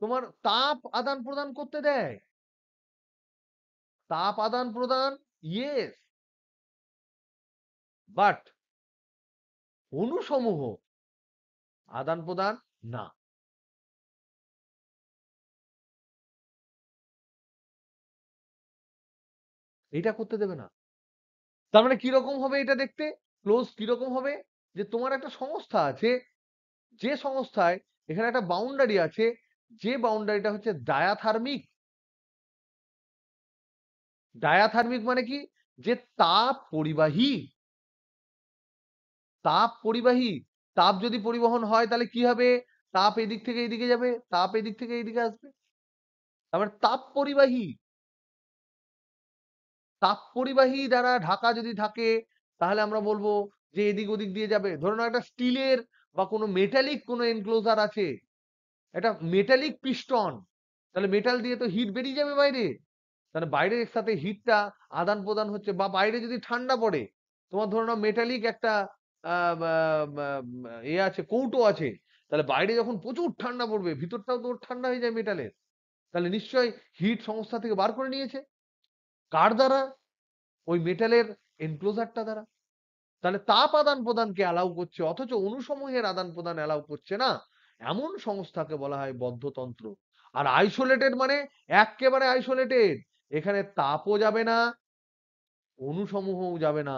তোমার তাপ আদান প্রদান করতে দেয়, তাপ আদান প্রদান, ইয়েস, বাট অণুসমূহ আদান প্রদান না। এটা করতে দেবে না। তার মানে কিরকম হবে এটা দেখতে, ক্লোজ কিরকম হবে, যে তোমার একটা সংস্থা আছে, যে সংস্থায় এখানে একটা বাউন্ডারি আছে, যে বাউন্ডারিটা হচ্ছে ডায়াথার্মিক। ডায়াথার্মিক মানে কি, যে তাপ পরিবাহী, তাপ পরিবাহী। তাপ যদি পরিবহন হয় তাহলে কি হবে, তাপ এদিক থেকে এদিকে যাবে, তাপ এদিক থেকে এদিকে আসবে। তারপর তাপ পরিবাহী, তাপ পরিবাহী দ্বারা ঢাকা যদি থাকে, তাহলে আমরা বলবো যে এদিক ওদিক দিয়ে যাবে। ধরুন একটা স্টিলের বা কোনো মেটালিক কোনো এনক্লোজার আছে, এটা মেটালিক পিস্টন, তাহলে মেটাল দিয়ে তো হিট বেরিয়ে যাবে বাইরে, তাহলে বাইরের সাথে হিটটা আদান প্রদান হচ্ছে। বা বাইরে যদি ঠান্ডা পড়ে, তোমার ধরো না মেটালিক একটা এ আছে, কৌটো আছে, তাহলে বাইরে যখন প্রচুর ঠান্ডা পড়বে, ভিতরটাও তো ঠান্ডা হয়ে যায় মেটালের, তাহলে নিশ্চয়ই হিট সংস্থা থেকে বার করে নিয়েছে। কার দ্বারা, ওই মেটালের এনক্লোজারটা দ্বারা। তাহলে তাপ আদান প্রদানকে অ্যালাউ করছে, অথচ অণুসমূহের আদান প্রদান অ্যালাউ করছে না, এমন সংস্থাকে বলা হয় বদ্ধতন্ত্র। আর আইসোলেটেড মানে একেবারে আইসোলেটেড, এখানে তাপও যাবে না, অণুসমূহও যাবে না।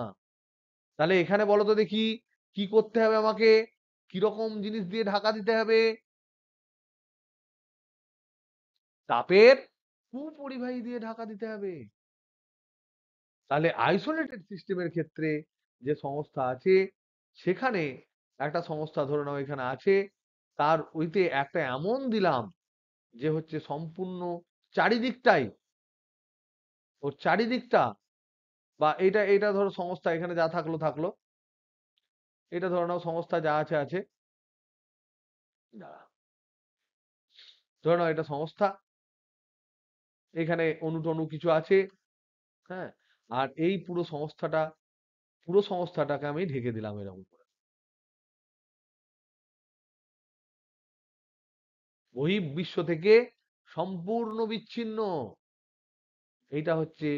তাহলে এখানে বলো তো দেখি, কি করতে হবে আমাকে, কিরকম জিনিস দিয়ে ঢাকা দিতে হবে, তাপের কুপরিবাহী দিয়ে ঢাকা দিতে হবে। তাহলে আইসোলেটেড সিস্টেমের ক্ষেত্রে যে সংস্থা আছে, সেখানে একটা সংস্থা ধরে নাও এখানে আছে, তার ওইতে একটা এমন দিলাম যে হচ্ছে সম্পূর্ণ চারিদিকটাই, ওর চারিদিকটা, বা এটা এটা ধরো সংস্থা, এখানে যা থাকলো থাকলো, এটা ধরে নাও সংস্থা যা আছে আছে, দাঁড়া, ধরে নাও এটা সংস্থা, এখানে অণু টণু কিছু আছে, হ্যাঁ, আর এই পুরো সংস্থাটাকে আমি ঢেকে দিলাম এরকম করে, বহির্বিশ্ব থেকে সম্পূর্ণ বিচ্ছিন্ন। এইটা হচ্ছে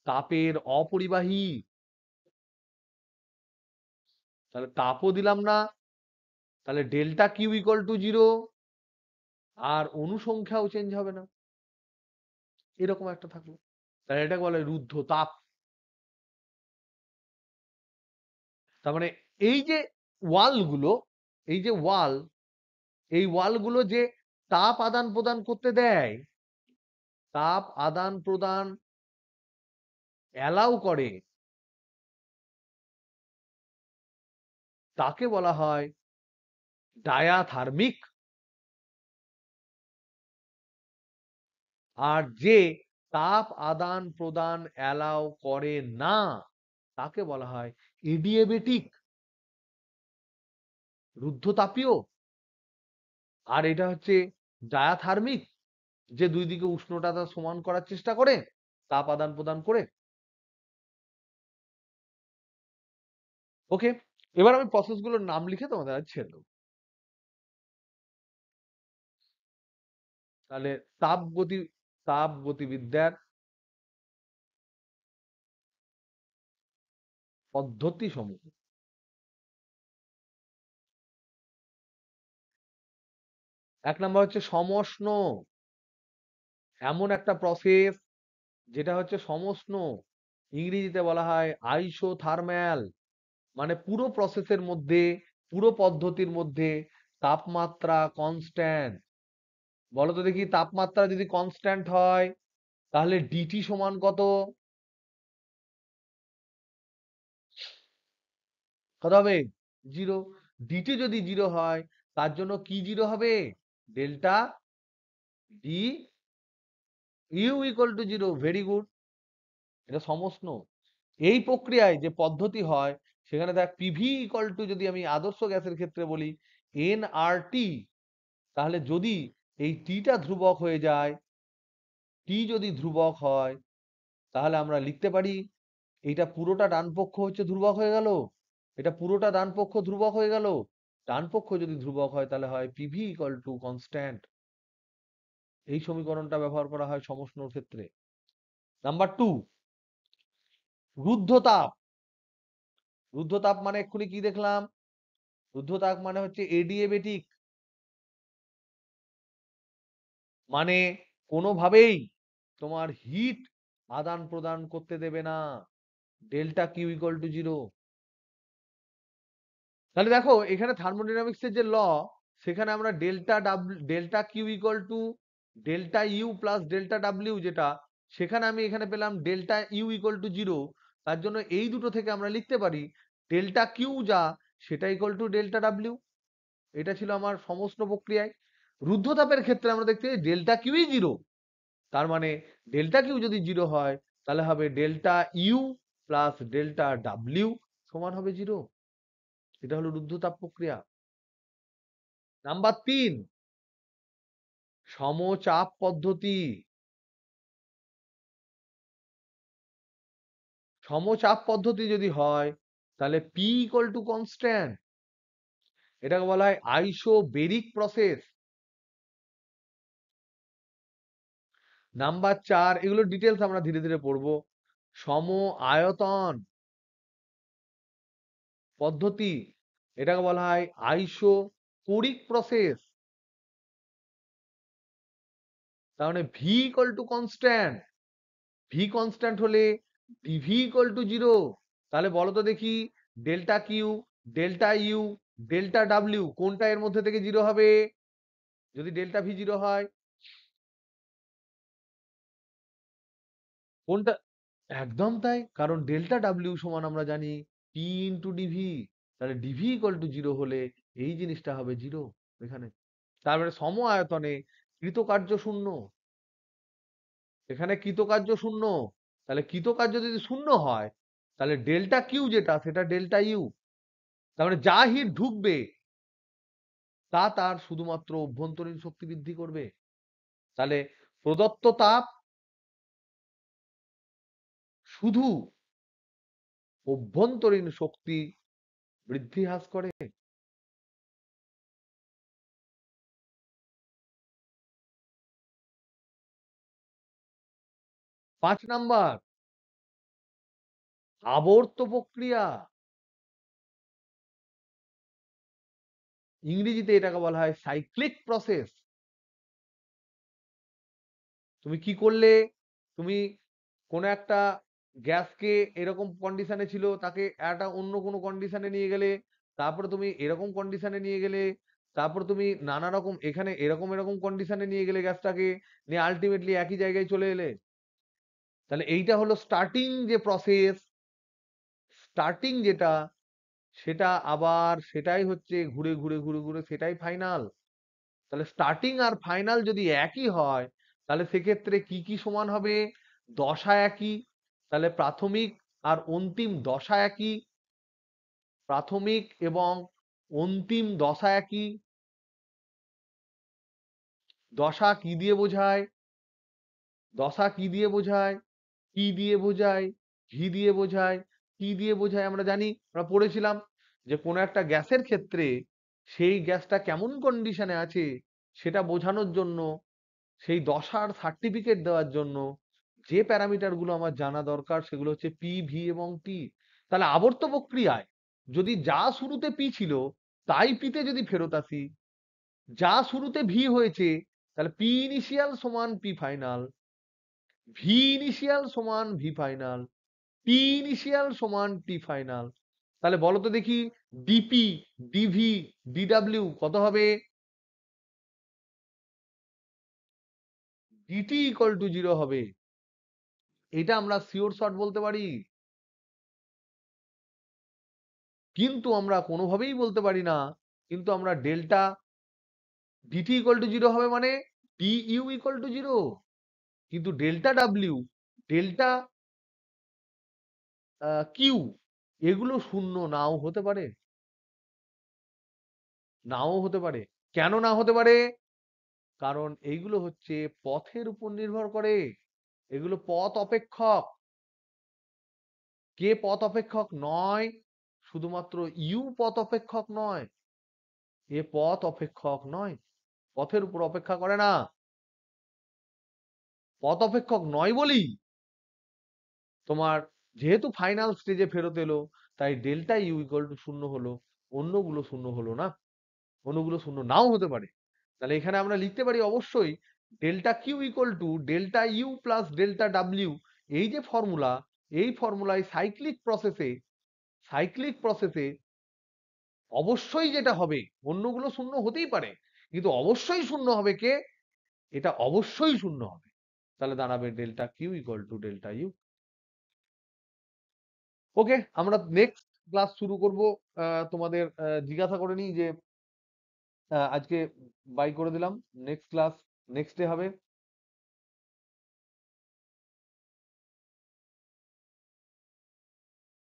তাপের অপরিবাহী। তাহলে তাপও দিলাম না, তাহলে ডেল্টা কিউ ইকুয়াল টু 0, আর অনুসংখ্যাও চেঞ্জ হবে না, এরকম একটা থাকলো। তাহলে এটাকে বলে রুদ্ধ তাপ। তার মানে এই যে ওয়াল গুলো, এই যে ওয়াল, এই ওয়াল গুলো যে তাপ আদান প্রদান করতে দেয়, তাপ আদান প্রদান অ্যালাউ করে, তাকে বলা হয় ডায়াথার্মিক। আর যে তাপ আদান প্রদান অ্যালাউ করে না, তাকে বলা হয় এডিয়াবেটিক, রুদ্ধতাপীয়। আর এটা হচ্ছে ডায়াথার্মিক, যে দুই দিকে উষ্ণতা সমান করার চেষ্টা করে তাপ আদান প্রদান করে। ওকে, এবার আমি প্রসেস গুলোর নাম লিখে তোমাদের আজ ছেড়ে দেবো। তাহলে তাপগতি, তাপগতিবিদ্যার পদ্ধতি সমূহ। এক নম্বর হচ্ছে সমষ্ণ, এমন একটা প্রসেস যেটা হচ্ছে সমষ্ণ, ইংরেজিতে বলা হয় আইসোথার্মাল। মানে পুরো প্রসেসের মধ্যে, পুরো পদ্ধতির মধ্যে তাপমাত্রা কনস্ট্যান্ট। বলো তো দেখি, তাপমাত্রা যদি কনস্ট্যান্ট হয় তাহলে ডিটি সমান কত? কত হবে? জিরো। ডিটি যদি জিরো হয় তার জন্য কি জিরো হবে? Delta D U equal to zero. Very good. এটা সমষ্ণ। এই প্রক্রিয়ায় যে পদ্ধতি হয় সেখানে দেখ পিভি ইকুয়াল টু, যদি আমি আদর্শ গ্যাসের ক্ষেত্রে বলি, এন আর টি, তাহলে যদি এই টিটা ধ্রুবক হয়ে যায়, টি যদি ধ্রুবক হয় তাহলে আমরা লিখতে পারি এইটা পুরোটা ডান পক্ষ হচ্ছে ধ্রুবক হয়ে গেল, এটা পুরোটা ডান পক্ষ ধ্রুবক হয়ে গেল। ডান পক্ষ যদি ধ্রুবক হয় তাহলে হয় পিভি ইকুয়াল টু কনস্ট্যান্ট। এই সমীকরণটা ব্যবহার করা হয় সমষ্ণর ক্ষেত্রে। Number two, রুদ্ধতাপ। রুদ্ধতাপ মানে এক্ষুনি কি দেখলাম? রুদ্ধতাপ মানে হচ্ছে এডিএবেটিক, মানে কোনোভাবেই তোমার হিট আদান প্রদান করতে দেবে না। Delta Q equal to zero. তাহলে দেখো এখানে থার্মোডাইনামিক্স এর যে ল, সেখানে আমরা delta Q equal to delta U plus delta W, যেটা সেখানে আমি এখানে পেলাম delta U equal to zero. তার জন্য এই দুটো থেকে আমরা লিখতে পারি ডেল্টা কিউ যা, সেটা ইকুয়াল টু ডেল্টা ডাব্লিউ। এটা ছিল আমার সমস্ত প্রক্রিয়ায়। রুদ্ধতাপের ক্ষেত্রে আমরা দেখতে পাই ডেল্টা কিউই জিরো। তার মানে ডেল্টা কিউ যদি জিরো হয় তাহলে হবে delta U plus delta W সমান হবে জিরো। এটা হলো রুদ্ধতাপ প্রক্রিয়া। নাম্বার তিন, সমচাপ পদ্ধতি। সমচাপ পদ্ধতি যদি হয় তাহলে পি ইকুয়াল টু কনস্ট্যান্ট। এটাকে বলা হয় আইসোবেরিক প্রসেস। নাম্বার চার, এগুলো ডিটেলস আমরা ধীরে ধীরে পড়বো। সম আয়তন পদ্ধতি, এটাকে বলা হয় আইসোকোরিক প্রসেস। তার মানে V equal to constant. V constant হলে ডিভি ইকুয়াল টু জিরো। তাহলে বলো তো দেখি, delta Q, delta U, delta W কোনটা এর মধ্যে থেকে জিরো হবে যদি ডেল্টা ভি জিরো হয়? কোনটা? একদম তাই, কারণ ডেল্টা ডাব্লিউ সমান আমরা জানি পি ইন্টু ডিভি। তাহলে ডিভি ইকুয়াল টু জিরো হলে এই জিনিসটা হবে জিরো এখানে। তারপরে সম আয়তনে কৃতকার্য শূন্য। এখানে কৃতকার্য শূন্য। তাহলে কৃতকার্য যদি শূন্য হয় তাহলে ডেল্টা কিউ যেটা, সেটা ডেল্টা ইউ। তার মানে যা হিট ঢুকবে তা তার শুধুমাত্র অভ্যন্তরীণ শক্তি বৃদ্ধি করবে। তাহলে প্রদত্ত তাপ শুধু অভ্যন্তরীণ শক্তি বৃদ্ধি হ্রাস করে। 5 নাম্বার, আবর্ত প্রক্রিয়া। ইংরেজিতে এটাকে বলা হয় সাইক্লিক প্রসেস। তুমি কি করলে? তুমি কোন একটা গ্যাসকে এরকম কন্ডিশনে ছিল, তাকে একটা অন্য কোনো কন্ডিশনে নিয়ে গেলে, তারপরে তুমি এরকম কন্ডিশনে নিয়ে গেলে, তারপর তুমি নানা রকম এখানে এরকম এরকম কন্ডিশনে নিয়ে গেলে গ্যাসটাকে, নিয়ে আলটিমেটলি একই জায়গায় চলে এলে। তাহলে এইটা হলো স্টার্টিং যে প্রসেস, স্টার্টিং যেটা, সেটা আবার সেটাই হচ্ছে ঘুরে ঘুরে ঘুরে ঘুরে সেটাই ফাইনাল। তাহলে স্টার্টিং আর ফাইনাল যদি একই হয় তাহলে সেক্ষেত্রে কি কি সমান হবে? দশা একই। তাহলে প্রাথমিক আর অন্তিম দশা একই। প্রাথমিক এবং অন্তিম দশা একই। দশা কি দিয়ে বোঝায়? দশা কি দিয়ে বোঝায়? কি দিয়ে বোঝায়? ভি দিয়ে বোঝায়। কি দিয়ে বোঝায় আমরা জানি, আমরা পড়েছিলাম যে কোনো একটা গ্যাসের ক্ষেত্রে সেই গ্যাসটা কেমন কন্ডিশনে আছে সেটা বোঝানোর জন্য, সেই দশার সার্টিফিকেট দেওয়ার জন্য যে প্যারামিটার গুলো আমার জানা দরকার সেগুলো হচ্ছে পি, ভি এবং টি। তাহলে আবর্ত প্রক্রিয়ায় যদি যা শুরুতে পি ছিল তাই পিতে যদি ফেরত আসি, যা শুরুতে ভি হয়েছে তাহলে পি ইনিশিয়াল সমান পি ফাইনাল, ভি ইনিশিয়াল সমান ভি ফাইনাল, টি ইনিশিয়াল সমান টি ফাইনাল। তাহলে বলো তো দেখি, ডিপি, ডিভি, ডিডব্লিউ কত হবে? ডিটি ইকুয়াল টু 0 হবে। এটা আমরা শিওর শর্ট বলতে পারি, কিন্তু আমরা কোনোভাবেই বলতে পারি না। কিন্তু আমরা ডেল্টা ডিটি ইকুয়াল টু 0 হবে মানে ডিইউ ইকুয়াল টু 0, কিন্তু ডেল্টা ডাব্লিউ, ডেল্টা কিউ এগুলো শূন্য নাও হতে পারে, নাও হতে পারে। কেন না হতে পারে? কারণ এইগুলো হচ্ছে পথের উপর নির্ভর করে, এগুলো পথ অপেক্ষক। কে পথ অপেক্ষক নয়? শুধুমাত্র ইউ পথ অপেক্ষক নয়, এ পথ অপেক্ষক নয়, পথের উপর অপেক্ষা করে না। পথ অপেক্ষক নয় বলি তোমার যেহেতু ফাইনাল স্টেজে ফেরত এলো, তাই ডেল্টা ইউ ইকুয়াল টু 0 হলো, অন্যগুলো শূন্য হলো না, অন্যগুলো শূন্য নাও হতে পারে। তাহলে এখানে আমরা লিখতে পারি অবশ্যই delta Q equal to delta U plus delta W. এই যে ফর্মুলা, এই ফর্মুলায় সাইক্লিক প্রসেসে অবশ্যই যেটা হবে, অন্যগুলো শূন্য হতেই পারে, কিন্তু অবশ্যই শূন্য হবে কে? এটা অবশ্যই শূন্য হবে। তাহলে দাঁড়াবে delta Q equal to delta U. Okay, আমরা নেক্সট ক্লাস শুরু করব। তোমাদের জিজ্ঞাসা করে নিই যে আজকে বাই করে দিলাম, নেক্সট ক্লাস নেক্সট ডে হবে।